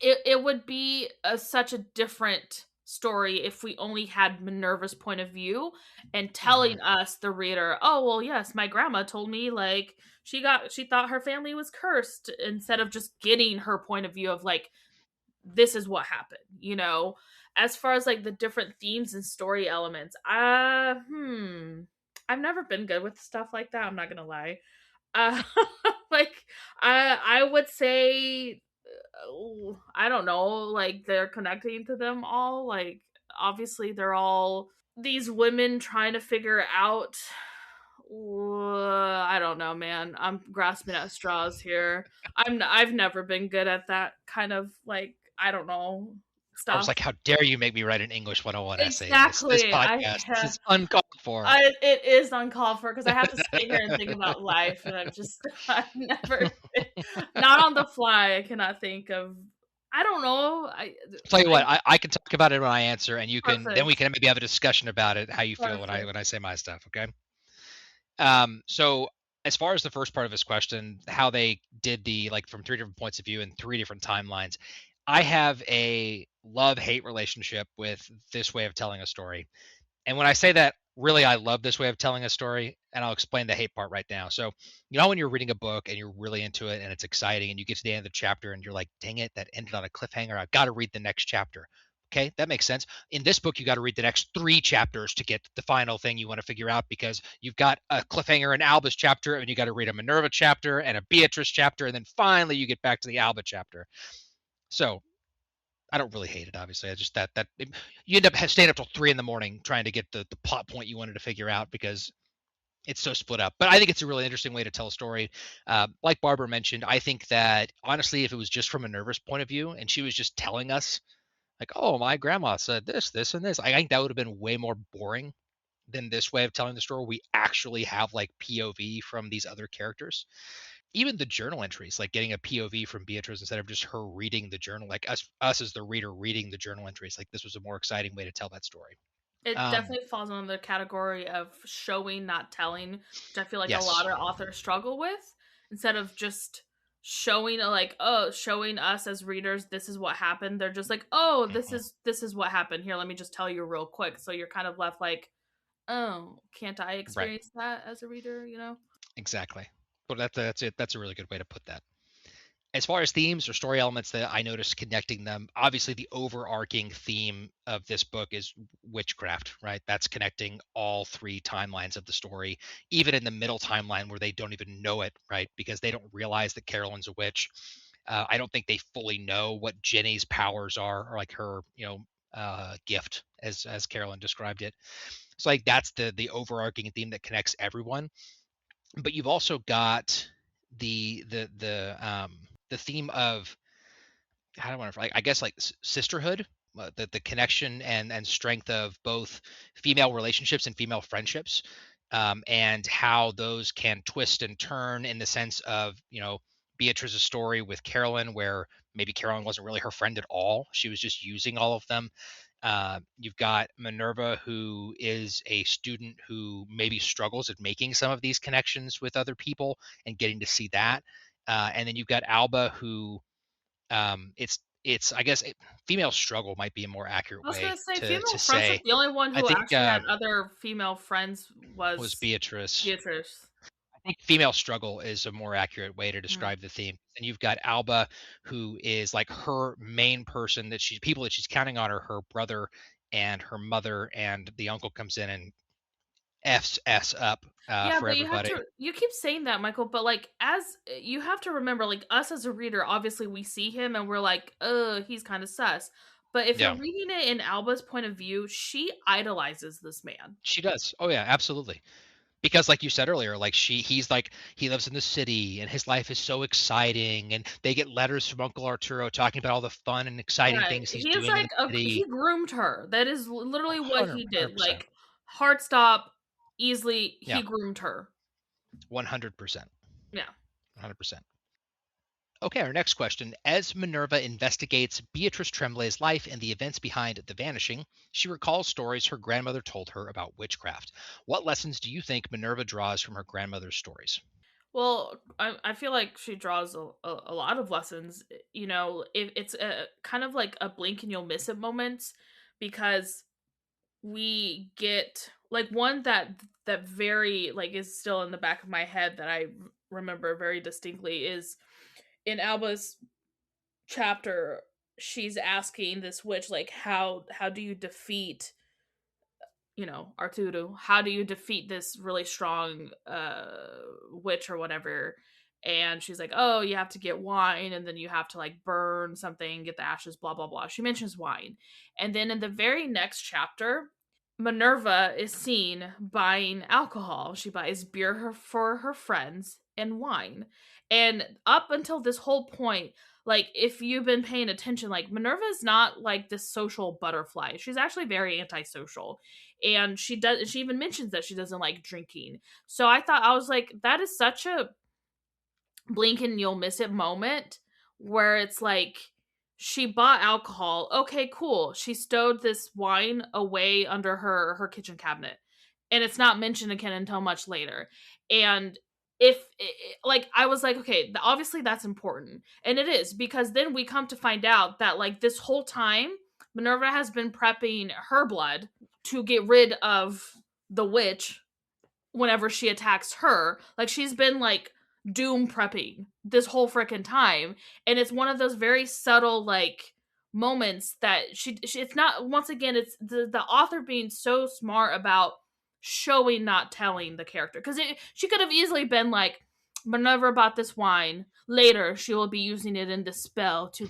it would be such a different story if we only had Minerva's point of view and Hmm. telling us the reader, oh well, yes, my grandma told me like she thought her family was cursed, instead of just getting her point of view of like this is what happened. As far as like the different themes and story elements, I've never been good with stuff like that, I'm not gonna lie. uh like I would say, I don't know, like they're connecting to them all, like obviously they're all these women trying to figure out, I don't know, man, I'm grasping at straws here. I've never been good at that kind of like, I don't know, I was stuff. like, how dare you make me write an English 101 essay in this Exactly. podcast? This is uncalled for. It is uncalled for because I have to sit here and think about life, and I've never not on the fly. I cannot think of. I don't know. Tell you what, I I can talk about it when I answer, and then we Perfect. can maybe have a discussion about it, how you feel when I Perfect. say my stuff. Okay. So as far as the first part of his question, how they did the like from 3 different points of view and 3 different timelines, I have a love-hate relationship with this way of telling a story. And when I say that, really, I love this way of telling a story, and I'll explain the hate part right now. So, when you're reading a book and you're really into it and it's exciting, and you get to the end of the chapter and you're like, dang it, that ended on a cliffhanger. I've got to read the next chapter. Okay, that makes sense. In this book, you got to read the next 3 chapters to get the final thing you want to figure out because you've got a cliffhanger in Alba's chapter, and you got to read a Minerva chapter and a Beatrice chapter, and then finally you get back to the Alba chapter. So I don't really hate it, obviously. I just that you end up staying up till 3 in the morning trying to get the plot point you wanted to figure out because it's so split up. But I think it's a really interesting way to tell a story. Like Barbara mentioned, I think that honestly, if it was just from a nervous point of view and she was just telling us like, "Oh, my grandma said this, this, and this," I think that would have been way more boring than this way of telling the story. We actually have like POV from these other characters, even the journal entries, like getting a POV from Beatrice instead of just her reading the journal, like us as the reader reading the journal entries. Like this was a more exciting way to tell that story. It Um, definitely falls under the category of showing, not telling, which I feel like a yes. lot of authors struggle with. Instead of just showing, like, oh, showing us as readers, this is what happened. They're just like, oh, this Mhm. is this is what happened. Here, let me just tell you real quick. So you're kind of left like, oh, can't I Right. experience that as a reader? Exactly. But that's it. That's a really good way to put that. As far as themes or story elements that I noticed connecting them, obviously the overarching theme of this book is witchcraft, right? That's connecting all 3 timelines of the story, even in the middle timeline where they don't even know it, right? Because they don't realize that Carolyn's a witch. I don't think they fully know what Jenny's powers are, or like her, gift, as Carolyn described it. So like that's the overarching theme that connects everyone. But you've also got the theme of how do I want to, like, I guess like sisterhood, the connection and strength of both female relationships and female friendships, and how those can twist and turn in the sense of Beatrice's story with Carolyn, where maybe Carolyn wasn't really her friend at all. She was just using all of them. You've got Minerva, who is a student who maybe struggles at making some of these connections with other people and getting to see that. And then you've got Alba, who it's it's I guess female struggle might be a more accurate I was gonna way say to female friendship. say. The only one I who think actually had other female friends was was Beatrice. Beatrice. I think female struggle is a more accurate way to Mm. describe the theme. And you've got Alba, who is like her main person that people that she's counting on are her brother and her mother, and the uncle comes in and f's s up Yeah, for but everybody. you keep saying that, Michael, but like as you have to remember, like us as a reader, obviously we see him and we're like, he's kind of sus. But if you're Yeah, reading it in Alba's point of view, she idolizes this man. she does. Oh yeah, absolutely. Because like you said earlier, like he's like he lives in the city and his life is so exciting, and they get letters from Uncle Arturo talking about all the fun and exciting Yeah, things he's he's doing in like the city. he groomed her. That is literally what 100 he did. 100%. Like heart stop, easily Yeah, he groomed her. 100%. Yeah. 100%. Okay, our next question. As Minerva investigates Beatrice Tremblay's life and the events behind The Vanishing, she recalls stories her grandmother told her about witchcraft. What lessons do you think Minerva draws from her grandmother's stories? Well, I feel like she draws a lot of lessons. You know, it's a kind of like a blink and you'll miss it moments because we get like one that very like is still in the back of my head that I remember very distinctly is in Alba's chapter. She's asking this witch like how do you defeat, you know, Arturo, how do you defeat this really strong witch or whatever? And she's like, oh, you have to get wine and then you have to like burn something, get the ashes, blah, blah, blah. She mentions wine. And then in the very next chapter, Minerva is seen buying alcohol. She buys for her friends and wine. And up until this whole point, like if you've been paying attention, like Minerva is not like this social butterfly. She's actually very antisocial. And she even mentions that she doesn't like drinking. So I was like, that is such a blink and you'll miss it moment where it's like she bought alcohol. Okay, cool. She stowed this wine away under her kitchen cabinet. And it's not mentioned again until much later. And if like I was like, okay, obviously that's important. And it is because then we come to find out that like this whole time Minerva has been prepping her blood to get rid of the witch whenever she attacks her. Like she's been like doom prepping this whole freaking time. And it's one of those very subtle like moments that she it's not, once again, it's the author being so smart about showing not telling the character because she could have easily been like, Minerva bought this wine, later she will be using it in the spell to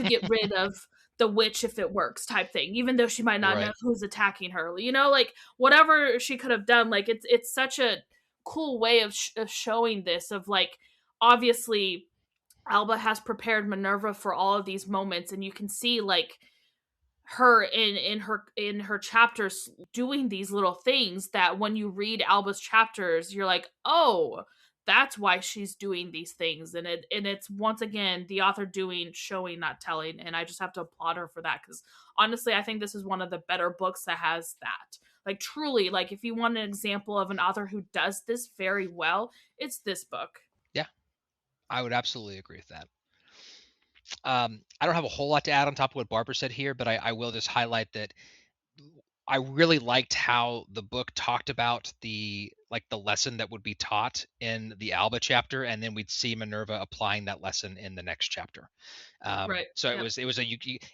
get rid of the witch if it works, type thing, even though she might not know Right. who's attacking her, you know, like whatever she could have done. Like it's such a cool way of showing this, of like obviously Alba has prepared Minerva for all of these moments, and you can see like her in her chapters doing these little things that when you read Alba's chapters you're like, oh, that's why she's doing these things. And it's once again the author doing showing not telling, and I just have to applaud her for that because honestly I think this is one of the better books that has that. Like truly, like if you want an example of an author who does this very well, it's this book. Yeah, I would absolutely agree with that. I don't have a whole lot to add on top of what Barbara said here, but I will just highlight that I really liked how the book talked about the lesson that would be taught in the Alba chapter, and then we'd see Minerva applying that lesson in the next chapter. Right. So Yep. it was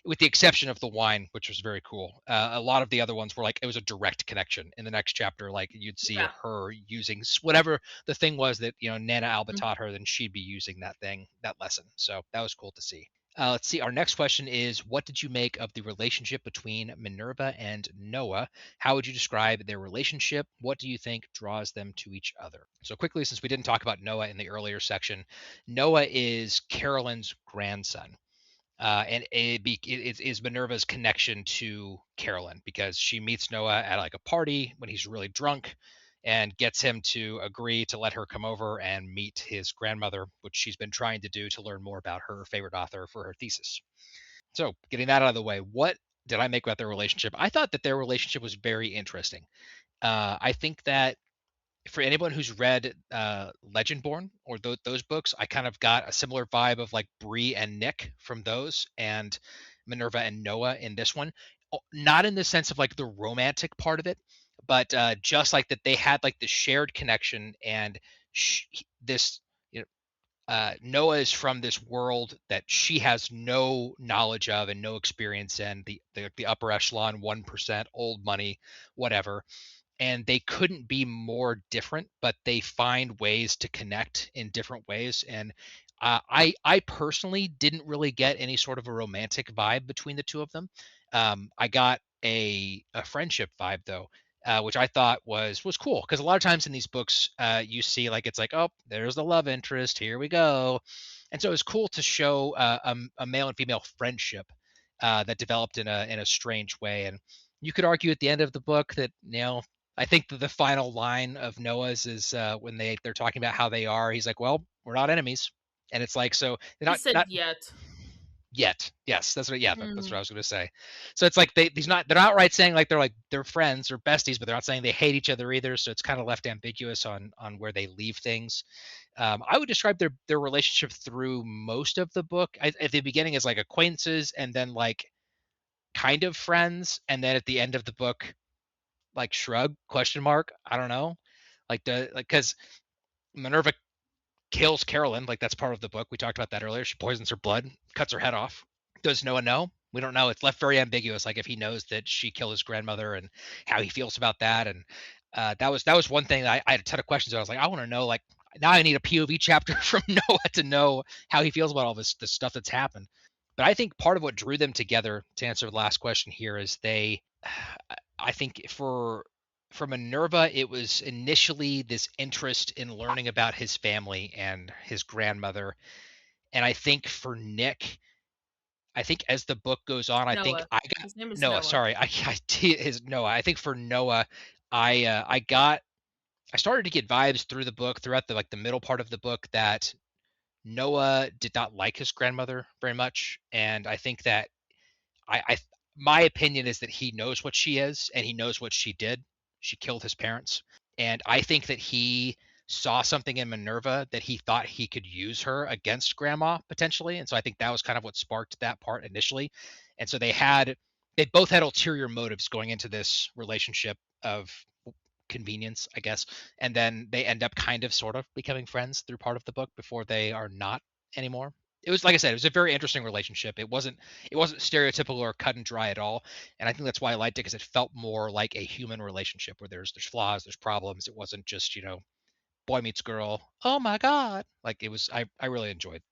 with the exception of the wine, which was very cool. A lot of the other ones were like it was a direct connection in the next chapter. Like you'd see Yeah. her using whatever the thing was that Nana Alba Mhm. taught her, then she'd be using that lesson. So that was cool to see. Let's see. Our next question is: what did you make of the relationship between Minerva and Noah? How would you describe their relationship? What do you think draws them to each other? So, quickly, since we didn't talk about Noah in the earlier section, Noah is Carolyn's grandson. And it is Minerva's connection to Carolyn because she meets Noah at like a party when he's really drunk and gets him to agree to let her come over and meet his grandmother, which she's been trying to do to learn more about her favorite author for her thesis. So, getting that out of the way, what did I make about their relationship? I thought that their relationship was very interesting. I think that for anyone who's read Legendborn or those books, I kind of got a similar vibe of like Bree and Nick from those, and Minerva and Noah in this one. Not in the sense of like the romantic part of it, but just like that they had like the shared connection, and this, you know, Noah is from this world that she has no knowledge of and no experience in, the upper echelon 1%, old money, whatever, and they couldn't be more different, but they find ways to connect in different ways. And I personally didn't really get any sort of a romantic vibe between the two of them. I got a friendship vibe though, which I thought was cool, because a lot of times in these books, you see like it's like, oh, there's the love interest, here we go, and so it was cool to show a male and female friendship that developed in a strange way. And you could argue at the end of the book that, I think that the final line of Noah's is when they're talking about how they are. He's like, "Well, we're not enemies," and it's like, so they're He not said not yet. yet. Yes, that's what. Yeah, that's what Mm. I was going to say. So it's like they're not outright saying like they're friends or besties, but they're not saying they hate each other either. So it's kind of left ambiguous on where they leave things. I would describe their relationship through most of the book at the beginning as like acquaintances, and then like kind of friends, and then at the end of the book, like shrug, question mark, I don't know, like the like because Minerva kills Carolyn, like that's part of the book. We talked about that earlier. She poisons her blood, cuts her head off. Does Noah know? We don't know. It's left very ambiguous, like if he knows that she killed his grandmother and how he feels about that. And that was one thing that I had a ton of questions. I was like, I want to know, like, now I need a POV chapter from Noah to know how he feels about all this stuff that's happened. But I think part of what drew them together, to answer the last question here, is I think for Minerva, it was initially this interest in learning about his family and his grandmother. And I think for Nick, I think as the book goes on, I think Noah. I got His name is Noah. Noah. Sorry, his Noah. I think for Noah, I started to get vibes through the book, throughout the middle part of the book, that Noah did not like his grandmother very much, and I think that I my opinion is that he knows what she is and he knows what she did. She killed his parents. And I think that he saw something in Minerva that he thought he could use her against grandma potentially. And so I think that was kind of what sparked that part initially. And so they both had ulterior motives going into this relationship of convenience, I guess. And then they end up kind of sort of becoming friends through part of the book before they are not anymore. It was, like I said, it was a very interesting relationship. It wasn't stereotypical or cut and dry at all. And I think that's why I liked it, because it felt more like a human relationship where there's flaws, there's problems. It wasn't just, boy meets girl. Oh my God. Like it was I really enjoyed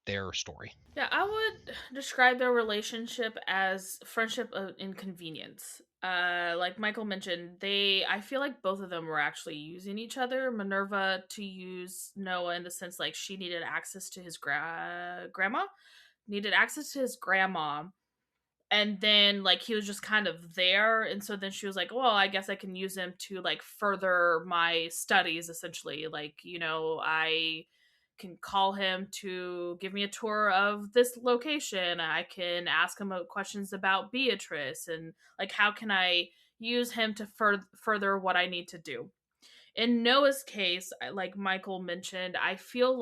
their story. Yeah, I would describe their relationship as friendship of inconvenience. Like Michael mentioned, I feel like both of them were actually using each other. Minerva to use Noah in the sense like she needed access to his grandma, needed access to his grandma, and then like he was just kind of there, and so then she was like, well, I guess I can use him to like further my studies, essentially. Like, I can call him to give me a tour of this location. I can ask him questions about Beatrice, and like how can I use him to further what I need to do. In Noah's case, like Michael mentioned, I think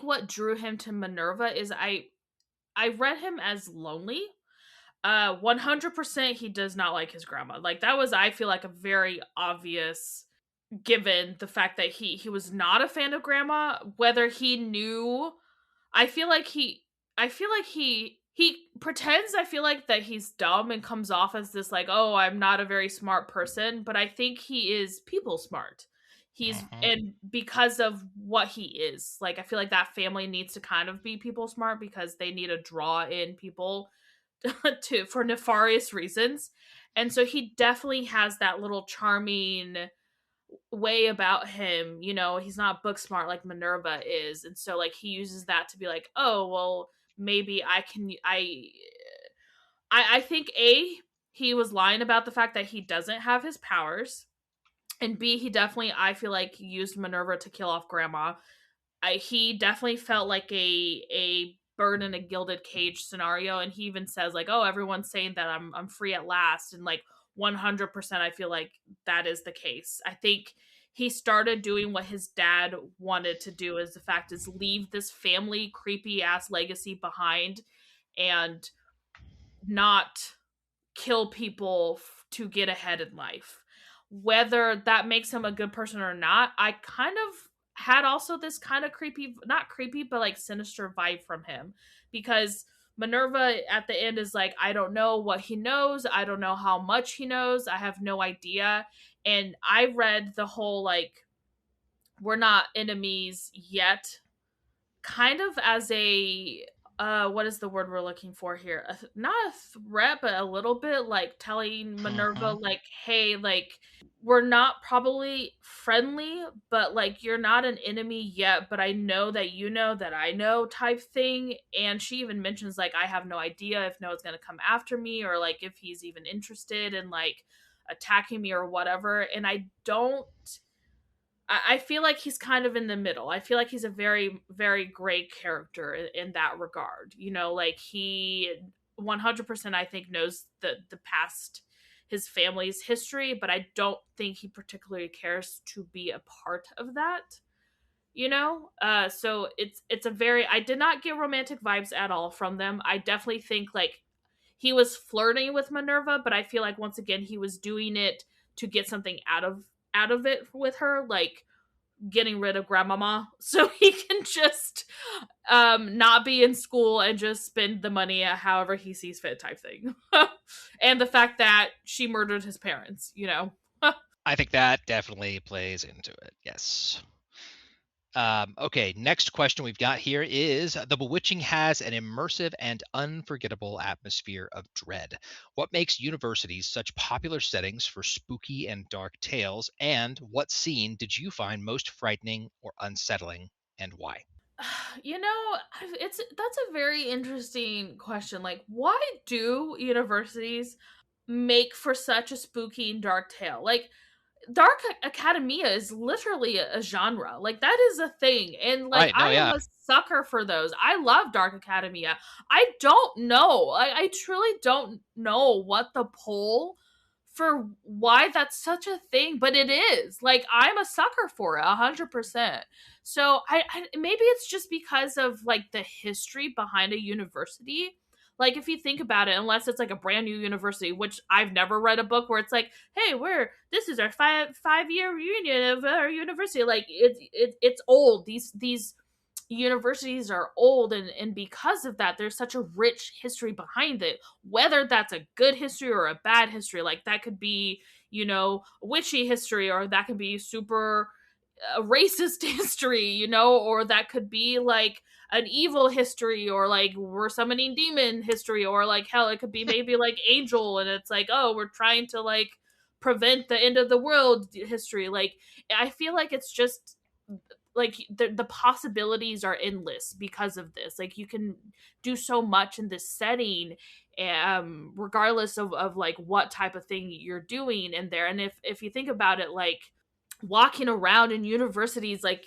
what drew him to Minerva is I read him as lonely. 100% he does not like his grandma. Like that was, I feel like, a very obvious, given the fact that he was not a fan of grandma. Whether he knew, I feel like he pretends, I feel like, that he's dumb and comes off as this like, oh, I'm not a very smart person, but I think he is people smart. He's Mm-hmm. and because of what he is. Like I feel like that family needs to kind of be people smart because they need to draw in people to for nefarious reasons. And so he definitely has that little charming way about him. He's not book smart like Minerva is. And so like he uses that to be like, oh, well, maybe I can I think he was lying about the fact that he doesn't have his powers. And B, he definitely, I feel like, used Minerva to kill off grandma. He definitely felt like a bird in a gilded cage scenario, and he even says like, "Oh, everyone's saying that I'm free at last," and like, 100% I feel like that is the case. I think he started doing what his dad wanted to do, is the fact is leave this family creepy ass legacy behind and not kill people to get ahead in life. Whether that makes him a good person or not, I kind of had also this kind of creepy, not creepy, but like sinister vibe from him, because Minerva at the end is like, I don't know what he knows. I don't know how much he knows. I have no idea. And I read the whole like, we're not enemies yet kind of as a what is the word we're looking for here, not a threat but a little bit like telling Minerva Hmm. like, hey, like we're not probably friendly, but like you're not an enemy yet, but I know that you know that I know type thing. And she even mentions like, I have no idea if Noah's gonna come after me, or like if he's even interested in like attacking me or whatever. And I feel like he's kind of in the middle. I feel like he's a very, very gray character in that regard. You know, like he 100% I think knows the past, his family's history, but I don't think he particularly cares to be a part of that. You know, so it's a very, I did not get romantic vibes at all from them. I definitely think like he was flirting with Minerva, but I feel like once again he was doing it to get something out of it with her, like getting rid of grandmama so he can just not be in school and just spend the money however he sees fit type thing. And the fact that she murdered his parents, you know. I think that definitely plays into it. Yes. Okay, next question we've got here is The Bewitching has an immersive and unforgettable atmosphere of dread. What makes universities such popular settings for spooky and dark tales? And what scene did you find most frightening or unsettling, and why? You know, it's that's a very interesting question. Like, why do universities make for such a spooky and dark tale? Like, Dark Academia is literally a genre. Like that is a thing. And like Right. No, I am yeah. a sucker for those. I love Dark Academia. I don't know. I truly don't know what the pull for why that's such a thing, but it is. Like I'm a sucker for it 100%. So I maybe it's just because of like the history behind a university. Like if you think about it, unless it's like a brand new university, which I've never read a book where it's like, hey, we're this is our five-year reunion of our university. Like it's old. These universities are old, and because of that there's such a rich history behind it, whether that's a good history or a bad history. Like that could be, you know, witchy history, or that could be super racist history, you know, or that could be like an evil history, or like we're summoning demon history, or like hell, it could be maybe like angel, and it's like, oh, we're trying to like prevent the end of the world history. Like I feel like it's just like the possibilities are endless because of this. Like you can do so much in this setting, regardless of like what type of thing you're doing in there. And if you think about it, like walking around in universities, like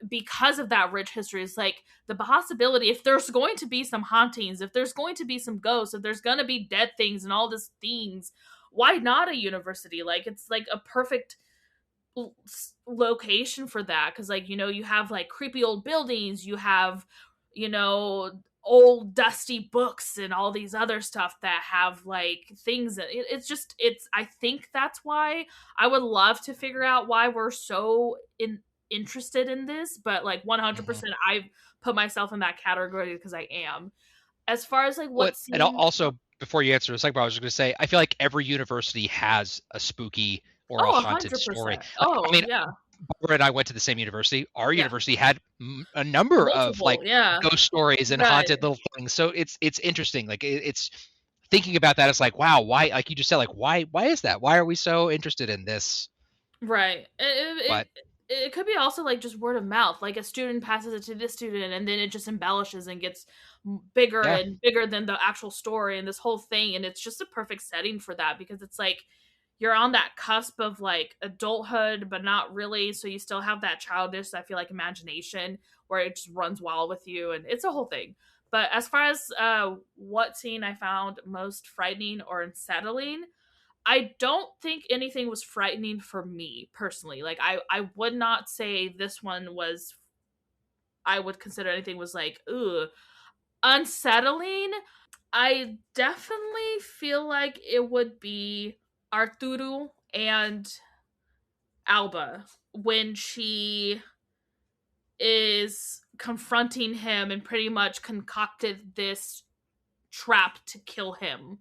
because of that rich history, is like the possibility, if there's going to be some hauntings, if there's going to be some ghosts, if there's going to be dead things and all these things, why not a university? Like it's like a perfect location for that, because like, you know, you have like creepy old buildings, you have, you know, old dusty books and all these other stuff that have like things that it's just it's I think that's why I would love to figure out why we're so interested in this, but like Hmm. 100% I've put myself in that category because I am. As far as like What what and scene. also before you answer the second part, I was just going to say I feel like every university has a spooky or a Oh, haunted story. 100%. Like, I Oh mean, yeah. Barbara and I went to the same university. Our Yeah. university had a number of Multiple. like Yeah. ghost stories and Right. haunted little things. So it's interesting. Like it's thinking about that. It's like, wow, why? Like you just said, like why is that? Why are we so interested in this? Right. But It could be also like just word of mouth. Like a student passes it to this student, and then it just embellishes and gets bigger yeah, and bigger than the actual story and this whole thing. And it's just a perfect setting for that, because it's like you're on that cusp of like adulthood, but not really. So you still have that childish, I feel like, imagination where it just runs wild with you, and it's a whole thing. But as far as what scene I found most frightening or unsettling, I don't think anything was frightening for me personally. Like I would not say this one was, I would consider anything was like, ugh, unsettling. I definitely feel like it would be Arturo and Alba when she is confronting him and pretty much concocted this trap to kill him.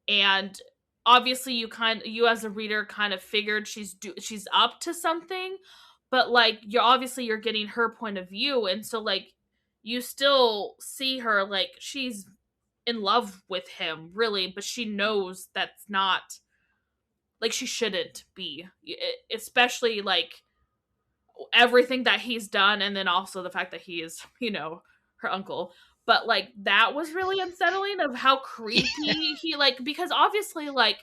And obviously you as a reader kind of figured she's up to something, but like you're getting her point of view, and so like you still see her like she's in love with him really, but she knows that's not, like, she shouldn't be, especially like everything that he's done, and then also the fact that he is, her uncle. But like that was really unsettling of how creepy he, like, because obviously like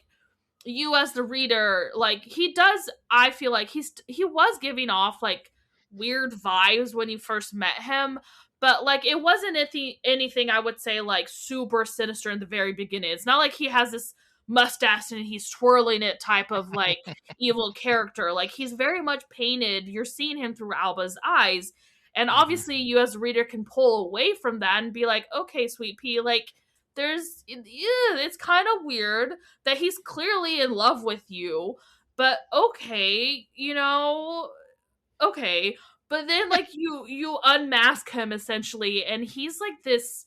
you as the reader, like he does, I feel like he was giving off like weird vibes when you first met him, but like it wasn't anything I would say like super sinister in the very beginning. It's not like he has this mustache and he's twirling it type of like evil character. Like he's very much painted, you're seeing him through Alba's eyes, and Mm-hmm. obviously you as a reader can pull away from that and be like, okay, sweet pea, like it's kind of weird that he's clearly in love with you, but okay, okay. But then like you unmask him essentially, and he's like this,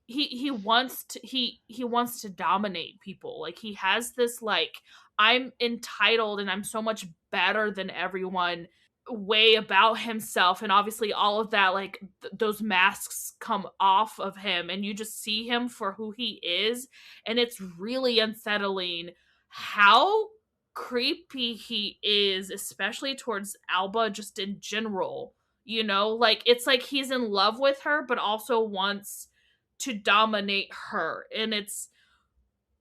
he wants to dominate people. Like he has this like, I'm entitled and I'm so much better than everyone way about himself, and obviously all of that, like those masks come off of him and you just see him for who he is, and it's really unsettling how creepy he is, especially towards Alba just in general. Like it's like he's in love with her but also wants to dominate her, and it's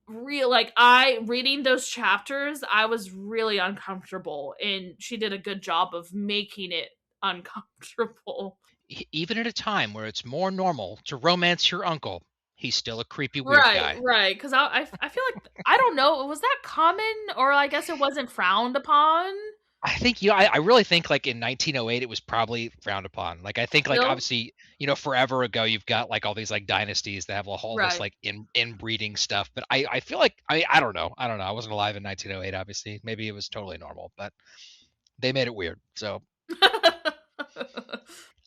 real, like I reading those chapters I was really uncomfortable, and she did a good job of making it uncomfortable. Even at a time where it's more normal to romance your uncle, he's still a creepy, weird Right, guy. right, because I feel like, I don't know, was that common, or I guess it wasn't frowned upon. I think, I really think like in 1908 it was probably frowned upon. Like I think like Still, obviously, forever ago you've got like all these like dynasties that have all this right. like inbreeding stuff. But I feel like I don't know. I don't know. I wasn't alive in 1908 obviously. Maybe it was totally normal, but they made it weird. So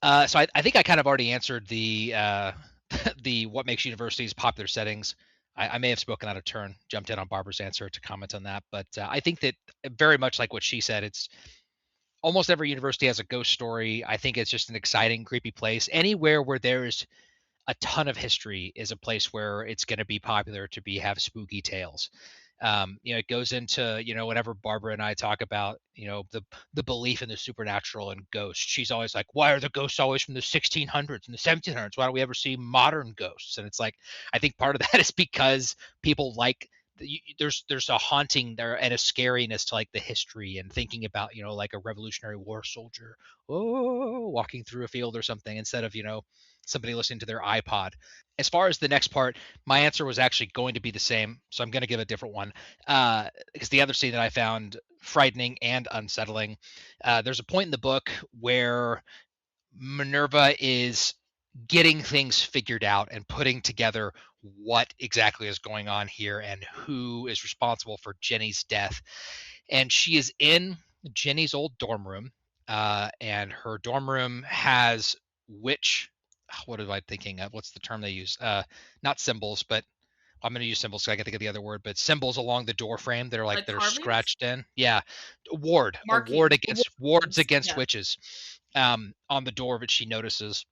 I think I kind of already answered the the what makes universities popular settings. I may have spoken out of turn, jumped in on Barbara's answer to comment on that, but I think that very much like what she said, it's almost every university has a ghost story. I think it's just an exciting, creepy place. Anywhere where there's a ton of history is a place where it's going to be popular to have spooky tales. It goes into whenever Barbara and I talk about the belief in the supernatural and ghosts. She's always like, "Why are the ghosts always from the 1600s and the 1700s? Why don't we ever see modern ghosts?" And it's like, I think part of that is because people like there's a haunting there and a scariness to like the history and thinking about like a Revolutionary War soldier walking through a field or something instead of somebody listening to their iPod. As far as the next part, my answer was actually going to be the same, so I'm going to give a different one. Because the other scene that I found frightening and unsettling, there's a point in the book where Minerva is getting things figured out and putting together what exactly is going on here and who is responsible for Jenny's death. And she is in Jenny's old dorm room, and her dorm room has witch. What am I thinking of? What's the term they use? Not symbols, but I'm going to use symbols so I can think of the other word. But symbols along the door frame that are like Like they're carvings, scratched in. Yeah, a ward marking against wards against yeah. witches, on the door that she notices,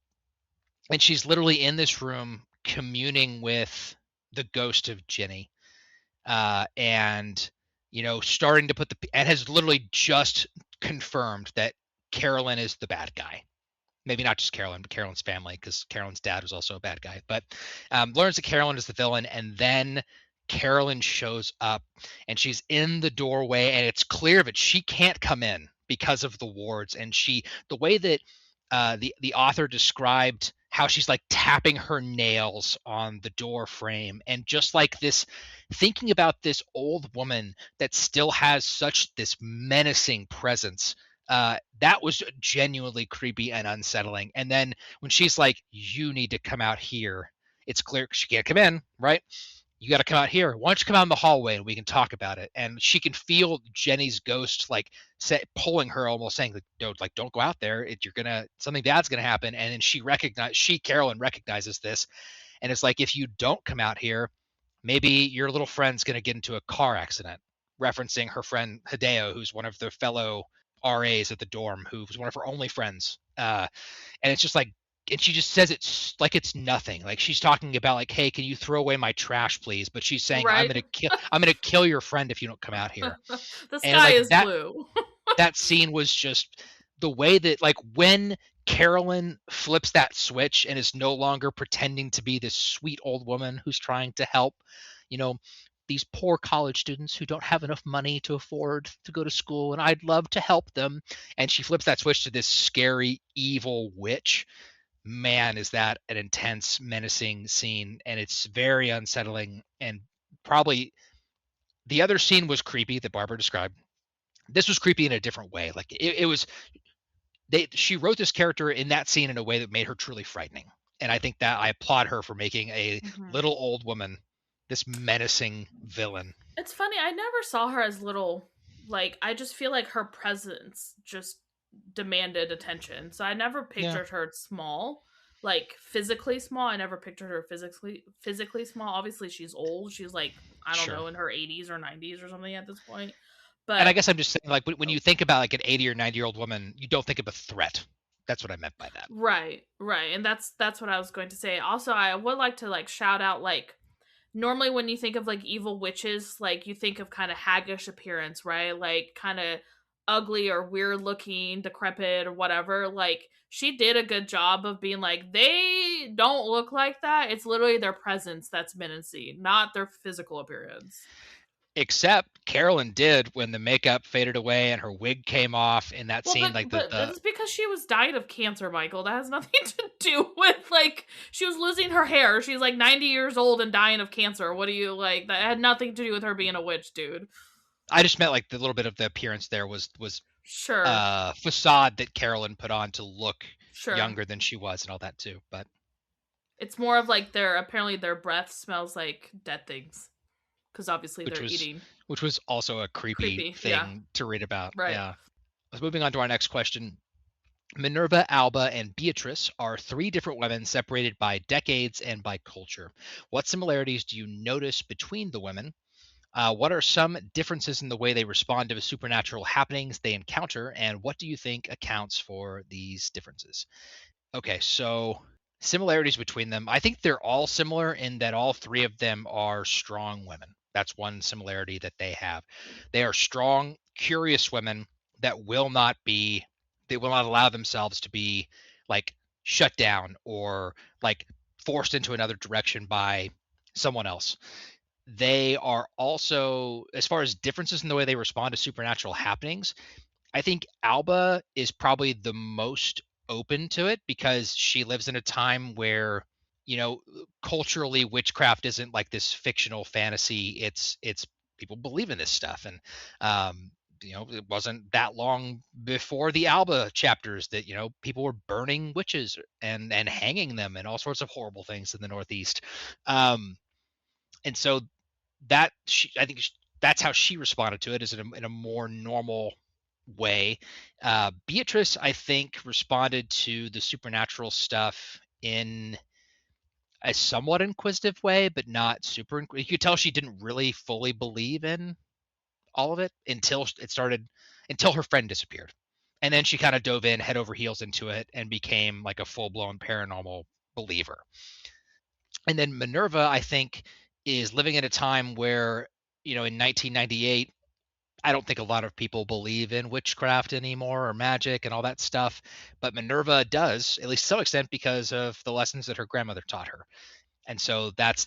and she's literally in this room communing with the ghost of Jenny, and starting to and has literally just confirmed that Carolyn is the bad guy. Maybe not just Carolyn, but Carolyn's family, because Carolyn's dad was also a bad guy. But learns that Carolyn is the villain, and then Carolyn shows up, and she's in the doorway, and it's clear that she can't come in because of the wards. And the way that the author described how she's like tapping her nails on the door frame, and just like this, thinking about this old woman that still has such this menacing presence. That was genuinely creepy and unsettling. And then when she's like, "You need to come out here," it's clear she can't come in, right? You got to come out here. Why don't you come out in the hallway and we can talk about it? And she can feel Jenny's ghost like pulling her, almost saying like, don't go out there. You're gonna, something bad's gonna happen. And then Carolyn recognizes this, and it's like, if you don't come out here, maybe your little friend's gonna get into a car accident. Referencing her friend Hideo, who's one of the fellow RAs at the dorm, who was one of her only friends. And it's just like, and she just says it's like it's nothing. Like she's talking about like, "Hey, can you throw away my trash, please?" But she's saying, Right. I'm gonna kill your friend if you don't come out here." The And sky like is that blue. that scene was just the way that, like, when Carolyn flips that switch and is no longer pretending to be this sweet old woman who's trying to help, you know, these poor college students who don't have enough money to afford to go to school, and I'd love to help them. And she flips that switch to this scary, evil witch. Man, is that an intense, menacing scene, and it's very unsettling. And probably the other scene was creepy that Barbara described. This was creepy in a different way. Like it was, she wrote this character in that scene in a way that made her truly frightening. And I think that I applaud her for making a little old woman this menacing villain. It's funny, I never saw her as little. Like, I just feel like her presence just demanded attention. So I never pictured her small, like physically small. I never pictured her physically small. Obviously, she's old. She's like, I don't know, in her 80s or 90s or something at this point. But and I guess I'm just saying, like, when you think about like an 80 or 90-year-old woman, you don't think of a threat. That's what I meant by that. Right. And that's what I was going to say. Also, I would like to like shout out, like, normally when you think of like evil witches, like you think of kind of haggish appearance, right? Like kind of ugly or weird looking, decrepit or whatever. Like she did a good job of being like, they don't look like that. It's literally their presence that's menacing, not their physical appearance. Except Carolyn did when the makeup faded away and her wig came off in that scene. But it's because she was dying of cancer, Michael. That has nothing to do with, like, she was losing her hair. She's like 90 years old and dying of cancer. What do you, like, that had nothing to do with her being a witch, dude. I just meant like the little bit of the appearance there was sure facade that Carolyn put on to look younger than she was and all that too. But it's more of like apparently their breath smells like dead things. Because obviously they're eating. Which was also a creepy thing to read about. Right. Yeah. Moving on to our next question. Minerva, Alba, and Beatrice are three different women separated by decades and by culture. What similarities do you notice between the women? What are some differences in the way they respond to the supernatural happenings they encounter? And what do you think accounts for these differences? Okay, so similarities between them. I think they're all similar in that all three of them are strong women. That's one similarity that they have. They are strong, curious women that will not allow themselves to be like shut down or like forced into another direction by someone else. They are also, as far as differences in the way they respond to supernatural happenings, I think Alba is probably the most open to it because she lives in a time where, culturally witchcraft isn't like this fictional fantasy. It's people believe in this stuff. And it wasn't that long before the Alba chapters that, people were burning witches and hanging them and all sorts of horrible things in the Northeast. And so I think that's how she responded to it, is in a more normal way. Beatrice, I think, responded to the supernatural stuff in a somewhat inquisitive way, but not super. You could tell she didn't really fully believe in all of it until her friend disappeared. And then she kind of dove in head over heels into it and became like a full-blown paranormal believer. And then Minerva, I think, is living at a time where, in 1998, I don't think a lot of people believe in witchcraft anymore or magic and all that stuff, but Minerva does, at least to some extent, because of the lessons that her grandmother taught her. And so that's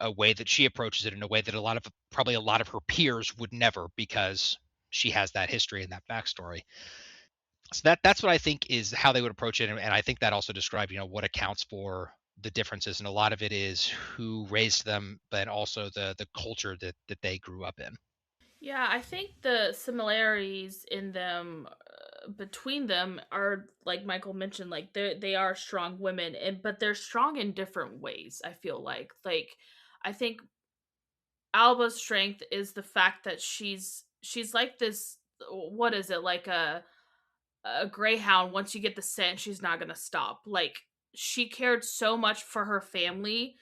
a way that she approaches it, in a way that probably a lot of her peers would never, because she has that history and that backstory. So that's what I think is how they would approach it, and I think that also describes, what accounts for the differences, and a lot of it is who raised them, but also the culture that they grew up in. Yeah, I think the similarities in them between them are like Michael mentioned, like they are strong women, and but they're strong in different ways. I feel like I think Alba's strength is the fact that she's like this. What is it like a greyhound? Once you get the scent, she's not gonna stop. Like she cared so much for her family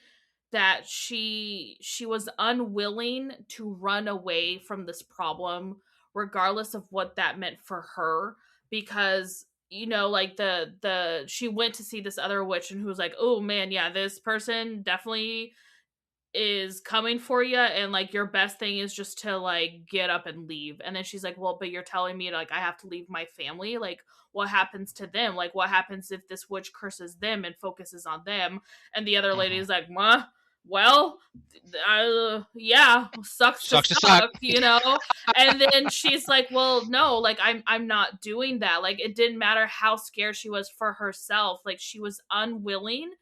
that she was unwilling to run away from this problem regardless of what that meant for her, because like the she went to see this other witch and who was like, oh man, yeah, this person definitely is coming for you, and like your best thing is just to like get up and leave. And then she's like, well, but you're telling me like I have to leave my family, like what happens to them, like what happens if this witch curses them and focuses on them? And the other lady Mhm. is like, well, yeah, sucks to Sucks to suck. suck. And then she's like, well, no, like I'm not doing that. Like it didn't matter how scared she was for herself, like she was unwilling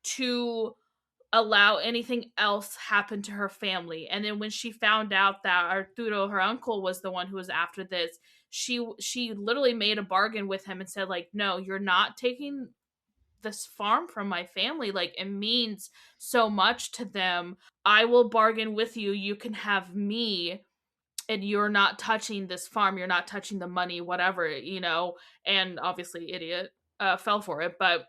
to allow anything else happen to her family. And then when she found out that Arturo, her uncle, was the one who was after this, she literally made a bargain with him and said like, no, you're not taking this farm from my family, like it means so much to them. I will bargain with you, you can have me, and you're not touching this farm, you're not touching the money, whatever. And obviously idiot fell for it, but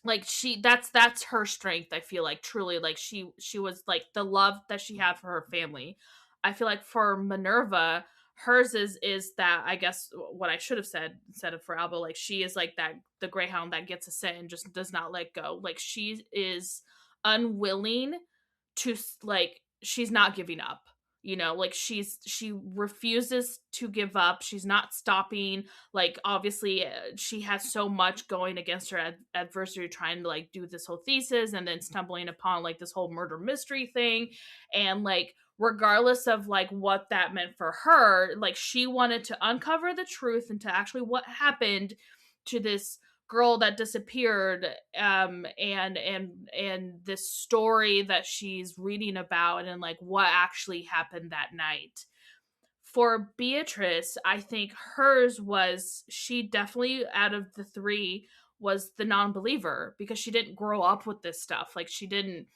like that's her strength. I feel like truly, like she was like the love that she had for her family. I feel like for Minerva, hers is that, I guess what I should have said instead of for Alba, like she is like that, the greyhound that gets a scent and just does not let go. Like she is unwilling to, like she's not giving up. Like she refuses to give up. She's not stopping. Like obviously she has so much going against her adversary, trying to like do this whole thesis and then stumbling upon like this whole murder mystery thing. And like regardless of like what that meant for her, like she wanted to uncover the truth into actually what happened to this girl that disappeared, and this story that she's reading about, and like what actually happened that night. For Beatrice, I think hers was, she definitely out of the three was the non-believer, because she didn't grow up with this stuff. Like she doesn't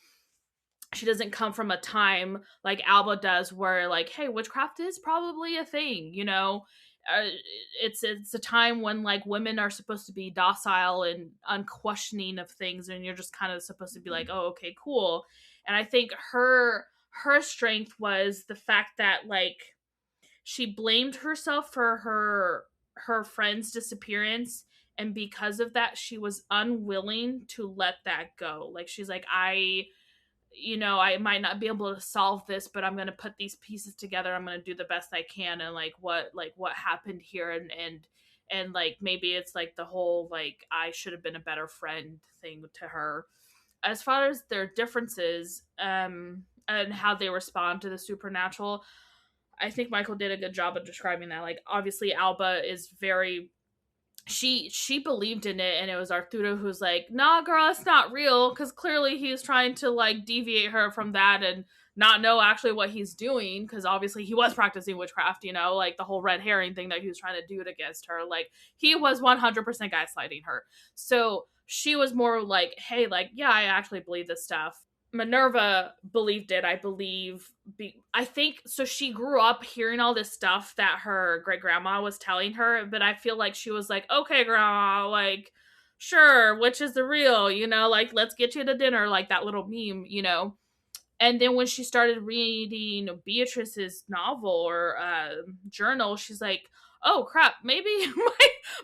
come from a time like Alba does where like, hey, witchcraft is probably a thing. uh, it's a time when like women are supposed to be docile and unquestioning of things, and you're just kind of supposed to be like, oh, okay, cool. And I think her strength was the fact that like she blamed herself for her friend's disappearance, and because of that she was unwilling to let that go. Like she's like, I might not be able to solve this, but I'm going to put these pieces together. I'm going to do the best I can. And like what happened here, and like maybe it's like the whole like I should have been a better friend thing to her. As far as their differences, and how they respond to the supernatural, I think Michael did a good job of describing that. Like obviously Alba is very, she believed in it, and it was Arturo who's like, nah girl, it's not real, because clearly he's trying to like deviate her from that and not know actually what he's doing, because obviously he was practicing witchcraft, like the whole red herring thing that he was trying to do it against her, like he was 100% gaslighting her. So she was more like, hey, like, yeah, I actually believe this stuff. Minerva believed it, I believe. I think so. She grew up hearing all this stuff that her great grandma was telling her, but I feel like she was like, okay, grandma, like, sure, which is the real, like, let's get you to dinner, like that little meme. And then when she started reading Beatrice's novel or journal, she's like, "Oh crap! Maybe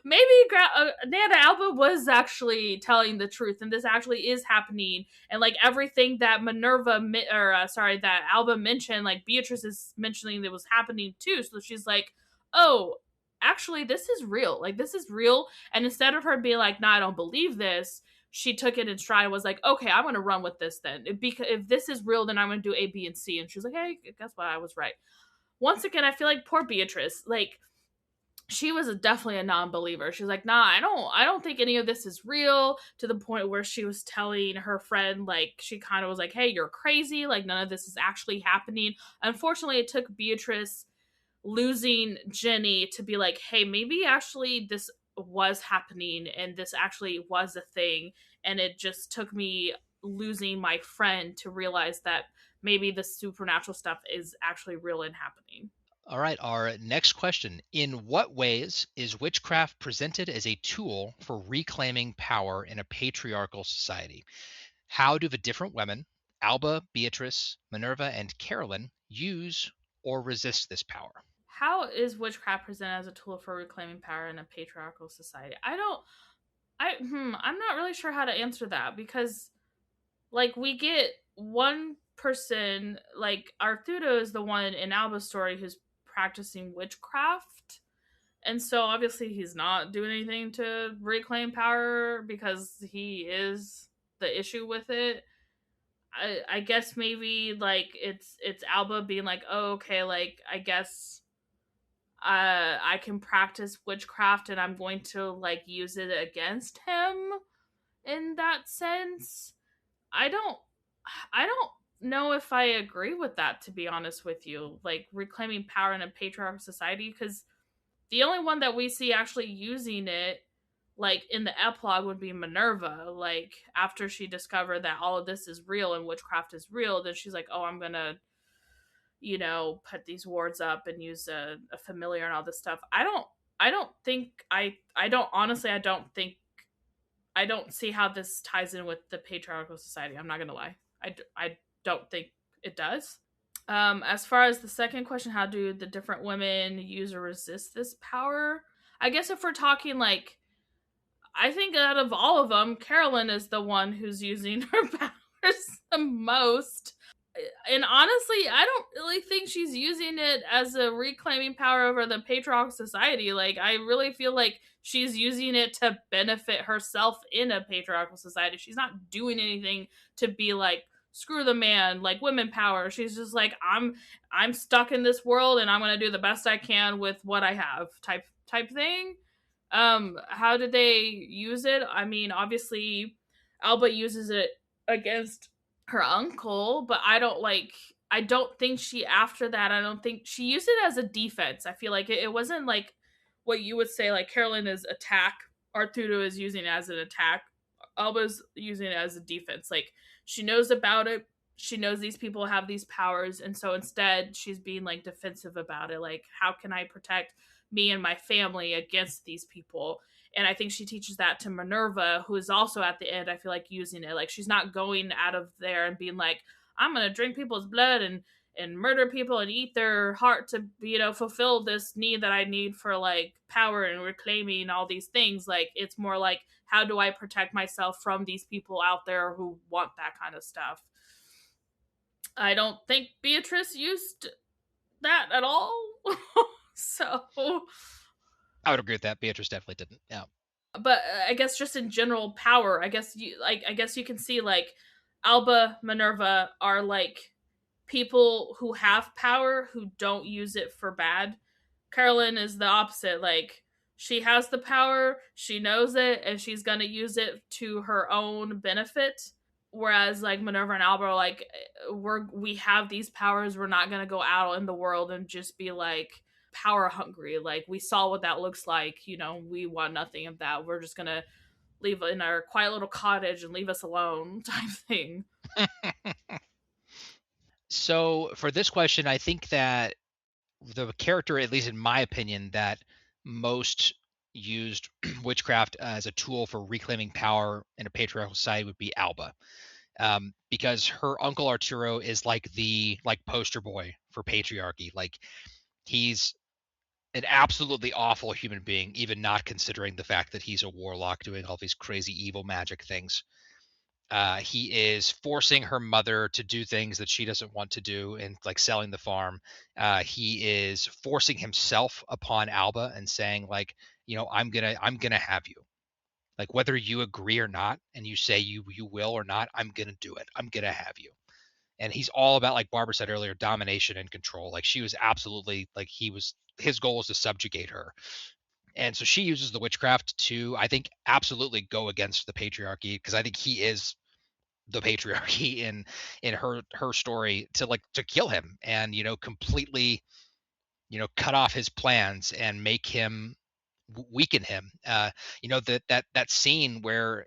Nana Alba was actually telling the truth, and this actually is happening." And like everything that that Alba mentioned, like Beatrice is mentioning that was happening too. So she's like, "Oh, actually, this is real. Like this is real." And instead of her being like, "No, I don't believe this," she took it in stride and was like, okay, I'm going to run with this then. If this is real, then I'm going to do A, B, and C. And she was like, hey, guess what? I was right. Once again, I feel like poor Beatrice. Like, she was definitely a non-believer. She's like, nah, I don't think any of this is real, to the point where she was telling her friend, like, she kind of was like, hey, you're crazy, like none of this is actually happening. Unfortunately, it took Beatrice losing Jenny to be like, hey, maybe actually this was happening and this actually was a thing. And it just took me losing my friend to realize that maybe the supernatural stuff is actually real and happening. All right, our next question. In what ways is witchcraft presented as a tool for reclaiming power in a patriarchal society? How do the different women, Alba, Beatrice, Minerva, and Carolyn, use or resist this power? How is witchcraft presented as a tool for reclaiming power in a patriarchal society? I'm not really sure how to answer that, because like we get one person, like Arturo is the one in Alba's story who's practicing witchcraft. And so obviously he's not doing anything to reclaim power because he is the issue with it. I guess maybe like it's Alba being like, oh, okay, like I guess I can practice witchcraft and I'm going to like use it against him in that sense. I don't I don't know if I agree with that, to be honest with you. Like reclaiming power in a patriarchal society, because the only one that we see actually using it like in the epilogue would be Minerva. Like after she discovered that all of this is real and witchcraft is real, then she's like, oh, I'm gonna, put these wards up and use a familiar and all this stuff. I don't honestly, I don't see how this ties in with the patriarchal society. I'm not gonna lie. I don't think it does. As far as the second question, how do the different women use or resist this power? I guess if we're talking like, I think out of all of them, Carolyn is the one who's using her powers the most. And honestly, I don't really think she's using it as a reclaiming power over the patriarchal society. Like, I really feel like she's using it to benefit herself in a patriarchal society. She's not doing anything to be like, screw the man, like women power. She's just like, I'm stuck in this world and I'm gonna do the best I can with what I have, type thing. How did they use it? I mean, obviously Alba uses it against her uncle, but I don't think she, after that, I don't think she used it as a defense. I feel like it wasn't like what you would say like Carolyn is attack, Arturo is using it as an attack, Alba's using it as a defense. Like she knows about it, she knows these people have these powers, and so instead she's being like defensive about it. Like, how can I protect me and my family against these people? And I think she teaches that to Minerva, who is also at the end, I feel like, using it. Like she's not going out of there and being like, I'm gonna drink people's blood and murder people and eat their heart to, fulfill this need that I need for like power and reclaiming all these things. Like it's more like, how do I protect myself from these people out there who want that kind of stuff? I don't think Beatrice used that at all. So, I would agree with that. Beatrice definitely didn't. Yeah. but I guess just in general power, I guess you can see like Alba, Minerva are like people who have power who don't use it for bad. Carolyn is the opposite. Like she has the power, she knows it, and she's gonna use it to her own benefit. Whereas like Minerva and Alba are like, we have these powers, we're not gonna go out in the world and just be like power hungry. Like we saw what that looks like, we want nothing of that. We're just gonna leave in our quiet little cottage and leave us alone type thing. So for this question, I think that the character, at least in my opinion, that most used witchcraft as a tool for reclaiming power in a patriarchal society would be Alba, because her uncle Arturo is like the poster boy for patriarchy. Like he's an absolutely awful human being, even not considering the fact that he's a warlock doing all these crazy evil magic things. He is forcing her mother to do things that she doesn't want to do, and like selling the farm. He is forcing himself upon Alba and saying like, I'm gonna have you. Like whether you agree or not, and you say you will or not, I'm gonna do it. I'm gonna have you. And he's all about, like Barbara said earlier, domination and control. Like she was absolutely like his goal was to subjugate her. And so she uses the witchcraft to, I think, absolutely go against the patriarchy, because I think he is the patriarchy in her story, to kill him and completely cut off his plans and make him weaken him. That scene where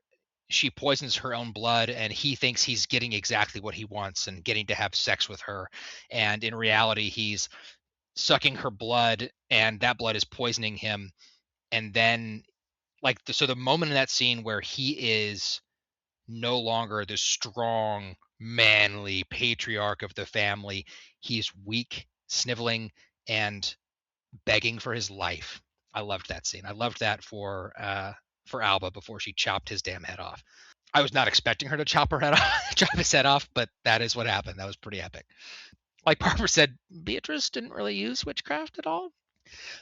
she poisons her own blood and he thinks he's getting exactly what he wants and getting to have sex with her, and in reality he's sucking her blood and that blood is poisoning him. And then so the moment in that scene where he is no longer the strong, manly patriarch of the family, he's weak, sniveling, and begging for his life. I loved that scene. I loved that for Alba before she chopped his damn head off. I was not expecting her to chop her head off, chop his head off, but that is what happened. That was pretty epic. Like Barbara said, Beatrice didn't really use witchcraft at all.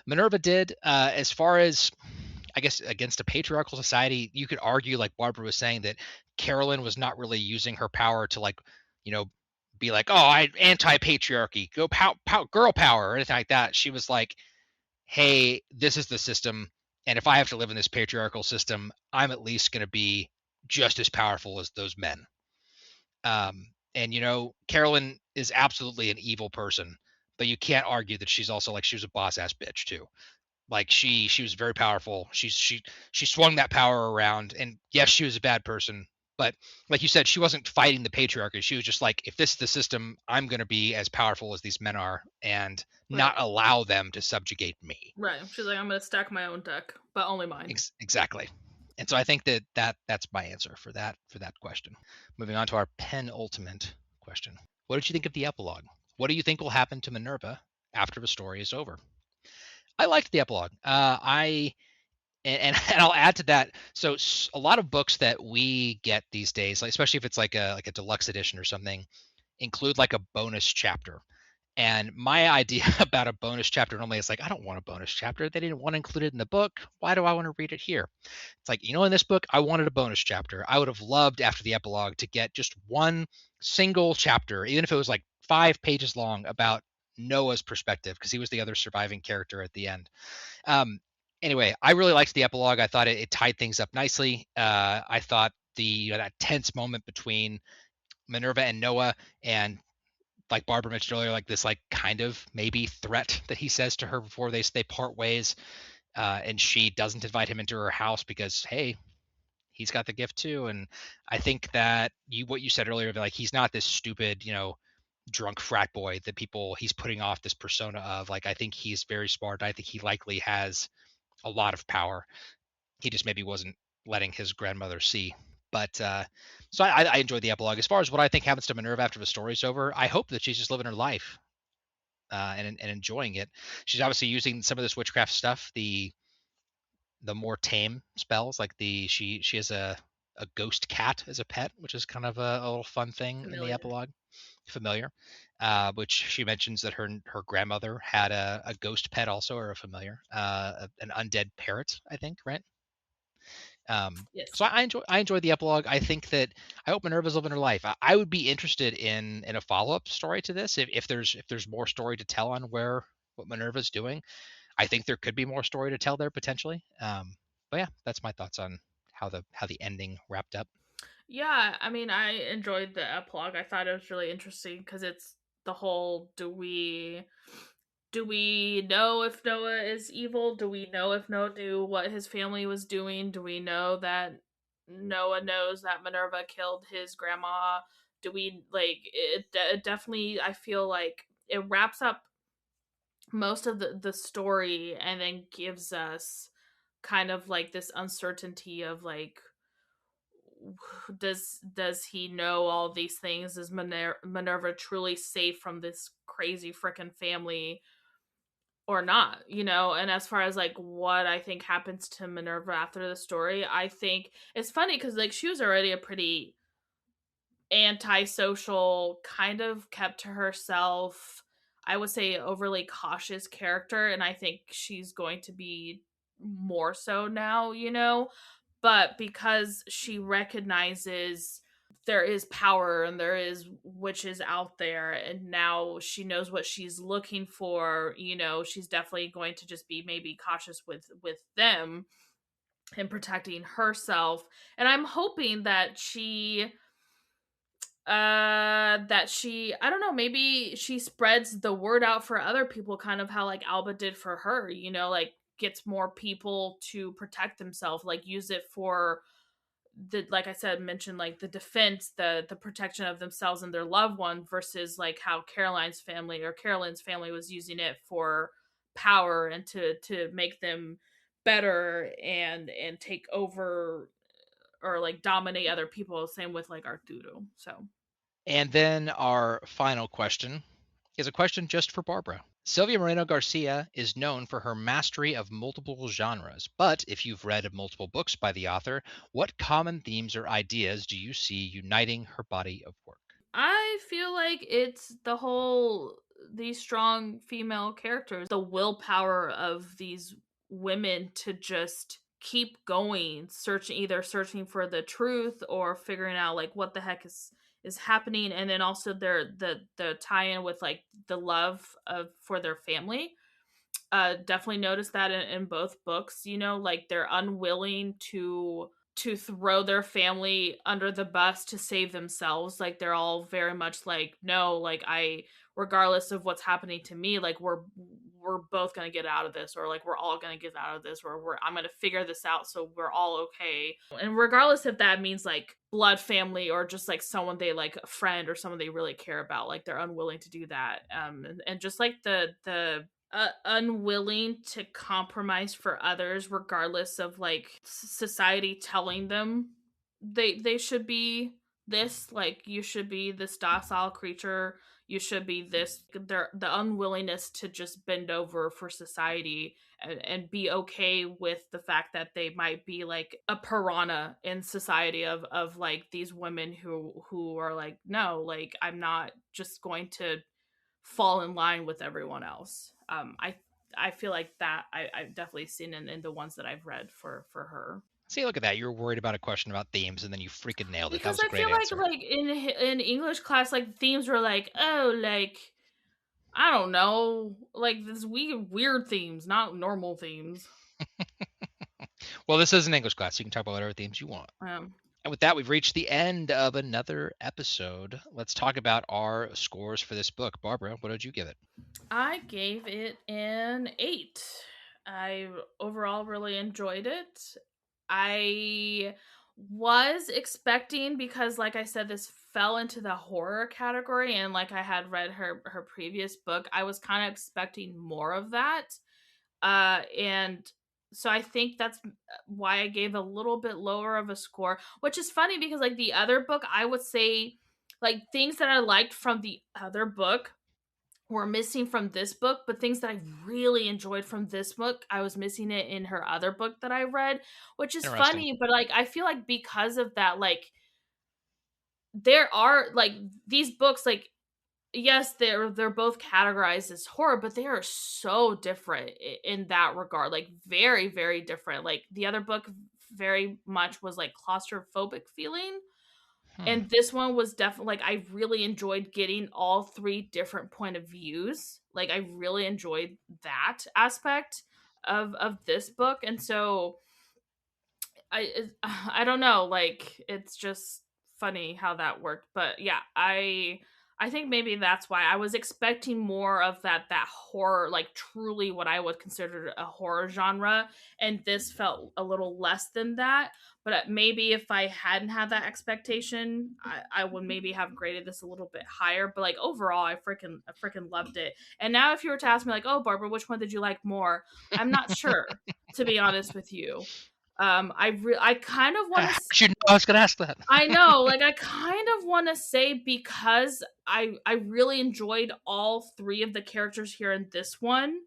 Minerva did. As far as, I guess, against a patriarchal society, you could argue, like Barbara was saying, that Carolyn was not really using her power to you know, be like, oh, I anti-patriarchy, go girl power or anything like that. She was like, hey, this is the system, and if I have to live in this patriarchal system, I'm at least going to be just as powerful as those men. And Carolyn is absolutely an evil person, but you can't argue that she's also she was a boss ass bitch too. Like she was very powerful. She swung that power around, and yes, she was a bad person, but like you said, she wasn't fighting the patriarchy. She was just like, if this is the system, I'm going to be as powerful as these men are and not allow them to subjugate me. Right. She's like, I'm going to stack my own deck, but only mine. Exactly. And so I think that's my answer for that question. Moving on to our penultimate question. What did you think of the epilogue? What do you think will happen to Minerva after the story is over? I liked the epilogue. And I'll add to that. So a lot of books that we get these days, especially if it's like a deluxe edition or something, include like a bonus chapter. And my idea about a bonus chapter normally is like, I don't want a bonus chapter. They didn't want to include it in the book. Why do I want to read it here? It's like, in this book, I wanted a bonus chapter. I would have loved after the epilogue to get just one single chapter, even if it was like 5 pages long, about Noah's perspective, because he was the other surviving character at the end. Anyway, I really liked the epilogue. I thought it tied things up nicely. I thought that tense moment between Minerva and Noah, and like Barbara mentioned earlier, like this kind of maybe threat that he says to her before they part ways, and she doesn't invite him into her house because, hey, he's got the gift too. And I think that what you said earlier, like, he's not this stupid, drunk frat boy that he's putting off this persona of. Like, I think he's very smart. I think he likely has a lot of power. He just maybe wasn't letting his grandmother see. But so I enjoyed the epilogue. As far as what I think happens to Minerva after the story's over, I hope that she's just living her life and enjoying it. She's obviously using some of this witchcraft stuff, the more tame spells, like she has a ghost cat as a pet, which is kind of a little fun thing in the epilogue. Familiar, which she mentions that her grandmother had a ghost pet also, or a familiar, an undead parrot, I think, right? Yes. So I enjoy the epilogue. I think that I hope Minerva's living her life. I would be interested in a follow-up story to this if there's more story to tell on what Minerva's doing. I think there could be more story to tell there potentially. But yeah, that's my thoughts on how the ending wrapped up. Yeah, I mean, I enjoyed the epilogue. I thought it was really interesting because it's the whole, do we know if Noah is evil? Do we know if Noah knew what his family was doing? Do we know that Noah knows that Minerva killed his grandma? Do we it definitely, I feel like it wraps up most of the story and then gives us kind of like this uncertainty of like, does he know all these things? Is Minerva truly safe from this crazy freaking family or not? And as far as like what I think happens to Minerva after the story, I think it's funny because like she was already a pretty antisocial, kind of kept to herself, I would say overly cautious character, and I think she's going to be more so now, but because she recognizes there is power and there is witches out there, and now she knows what she's looking for. She's definitely going to just be maybe cautious with them and protecting herself. And I'm hoping that she I don't know, maybe she spreads the word out for other people, kind of how like Alba did for her, like gets more people to protect themselves, like use it for the, like I said, mentioned like the defense, the protection of themselves and their loved one, versus like how Caroline's family was using it for power and to make them better and take over or like dominate other people. Same with like Arturo. So And then our final question is a question just for Barbara. Silvia Moreno-Garcia is known for her mastery of multiple genres, but if you've read multiple books by the author, what common themes or ideas do you see uniting her body of work? I feel like it's these strong female characters, the willpower of these women to just keep going, either searching for the truth or figuring out like what the heck is happening, and then also the tie-in with like the love of for their family. Definitely noticed that in both books, like they're unwilling to throw their family under the bus to save themselves. Like they're all very much like, no, like regardless of what's happening to me, like we're both gonna get out of this, or like we're all gonna get out of this, or I'm gonna figure this out so we're all okay. And regardless if that means like blood family or just like someone they like, a friend or someone they really care about, like they're unwilling to do that. And just like the unwilling to compromise for others regardless of like society telling them they should be this, like you should be this docile creature, you should be this. The unwillingness to just bend over for society and be okay with the fact that they might be like a piranha in society of like these women who are like, no, like I'm not just going to fall in line with everyone else. I feel like that I've definitely seen in the ones that I've read for her. See, look at that. You were worried about a question about themes, and then you freaking nailed it. That Because was a I great feel answer. like in English class, like themes were like, oh, like I don't know, like this weird themes, not normal themes. Well, this is an English class. You can talk about whatever themes you want. Um, And with that, we've reached the end of another episode. Let's talk about our scores for this book. Barbara, what did you give it? I gave it an 8. I overall really enjoyed it. I was expecting, because like I said, this fell into the horror category, and like I had read her previous book, I was kind of expecting more of that. And so I think that's why I gave a little bit lower of a score, which is funny because like the other book, I would say like things that I liked from the other book were missing from this book, but things that I really enjoyed from this book, I was missing it in her other book that I read, which is Interesting. funny. But like, I feel like because of that, like, there are like these books, like, yes, they're both categorized as horror, but they are so different in that regard, like very, very different. Like the other book very much was like claustrophobic feeling, Hmm. and this one was definitely like I really enjoyed getting all three different point of views. Like I really enjoyed that aspect of this book. And so I don't know, like it's just funny how that worked. But yeah, I think maybe that's why I was expecting more of that horror, like truly what I would consider a horror genre, and this felt a little less than that. But maybe if I hadn't had that expectation, I would maybe have graded this a little bit higher. But like overall, I freaking loved it. And now, if you were to ask me, like, oh, Barbara, which one did you like more? I'm not sure, to be honest with you. I kind of want to. You know I was going to ask that. I know, like I kind of want to say, because I really enjoyed all three of the characters here in this one.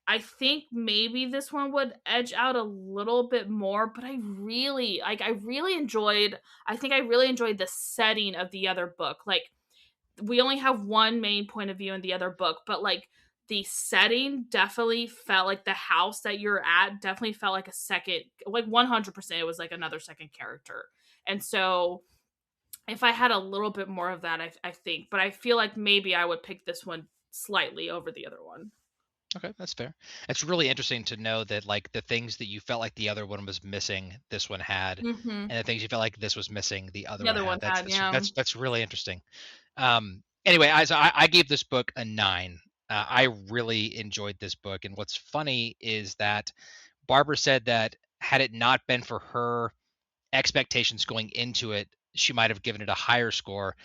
I think maybe this one would edge out a little bit more, but I really enjoyed. I think I really enjoyed the setting of the other book. Like we only have one main point of view in the other book, but like the setting definitely felt like the house that you're at definitely felt like a second, like 100% it was like another second character. And so if I had a little bit more of that, I think. But I feel like maybe I would pick this one slightly over the other one. Okay, that's fair. It's really interesting to know that like the things that you felt like the other one was missing, this one had, Mm-hmm. and the things you felt like this was missing, the other The one other one had. That's had, that's yeah. that's that's really interesting. Anyway, I gave this book a 9. I really enjoyed this book, and what's funny is that Barbara said that had it not been for her expectations going into it, she might have given it a higher score.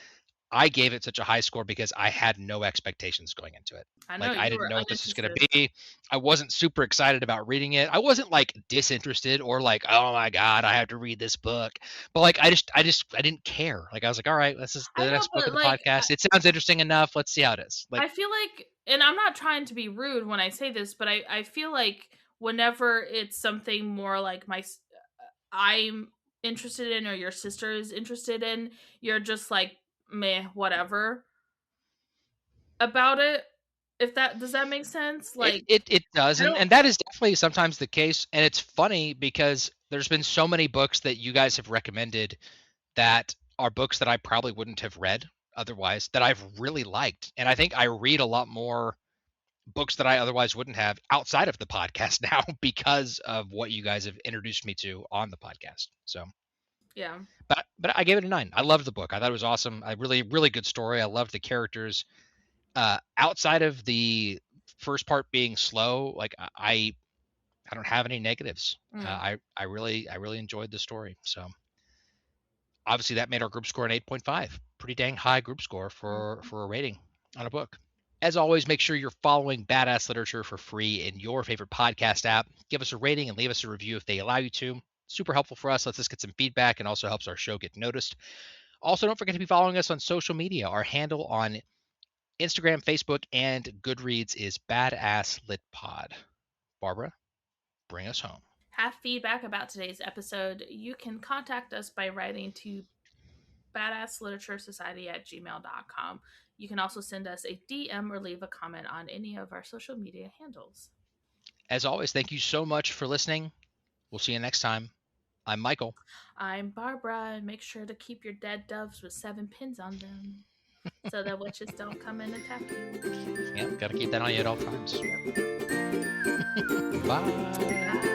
I gave it such a high score because I had no expectations going into it. I know Like I you didn't were know what this was going uninterested. to be. I wasn't super excited about reading it. I wasn't like disinterested or like, oh my god, I have to read this book. But like I didn't care. Like I was like, all right, this is I the know, next book but of the like podcast. It sounds interesting enough. Let's see how it is. Like I feel like, and I'm not trying to be rude when I say this, but I feel like whenever it's something more like I'm interested in or your sister is interested in, you're just like meh, whatever about it. If that does that make sense? it Like it, it does, I don't. and that is definitely sometimes the case. And it's funny because there's been so many books that you guys have recommended that are books that I probably wouldn't have read otherwise that I've really liked. And I think I read a lot more books that I otherwise wouldn't have outside of the podcast now because of what you guys have introduced me to on the podcast. So, Yeah. but I gave it a 9. I loved the book. I thought it was awesome. I really good story. I loved the characters. Outside of the first part being slow, like I don't have any negatives. Mm. I really enjoyed the story. So obviously that made our group score an 8.5. Pretty dang high group score for a rating on a book. As always, make sure you're following Badass Literature for free in your favorite podcast app. Give us a rating and leave us a review if they allow you to. Super helpful for us. Lets us get some feedback and also helps our show get noticed. Also, don't forget to be following us on social media. Our handle on Instagram, Facebook, and Goodreads is Badass Lit Pod. Barbara, bring us home. Have feedback about today's episode, you can contact us by writing to badassliteraturesociety@gmail.com. You can also send us a DM or leave a comment on any of our social media handles. As always, thank you so much for listening. We'll see you next time. I'm Michael. I'm Barbara, and make sure to keep your dead doves with 7 pins on them so that witches don't come in and attack you. Yep, got to keep that on you at all times. Yep. Bye.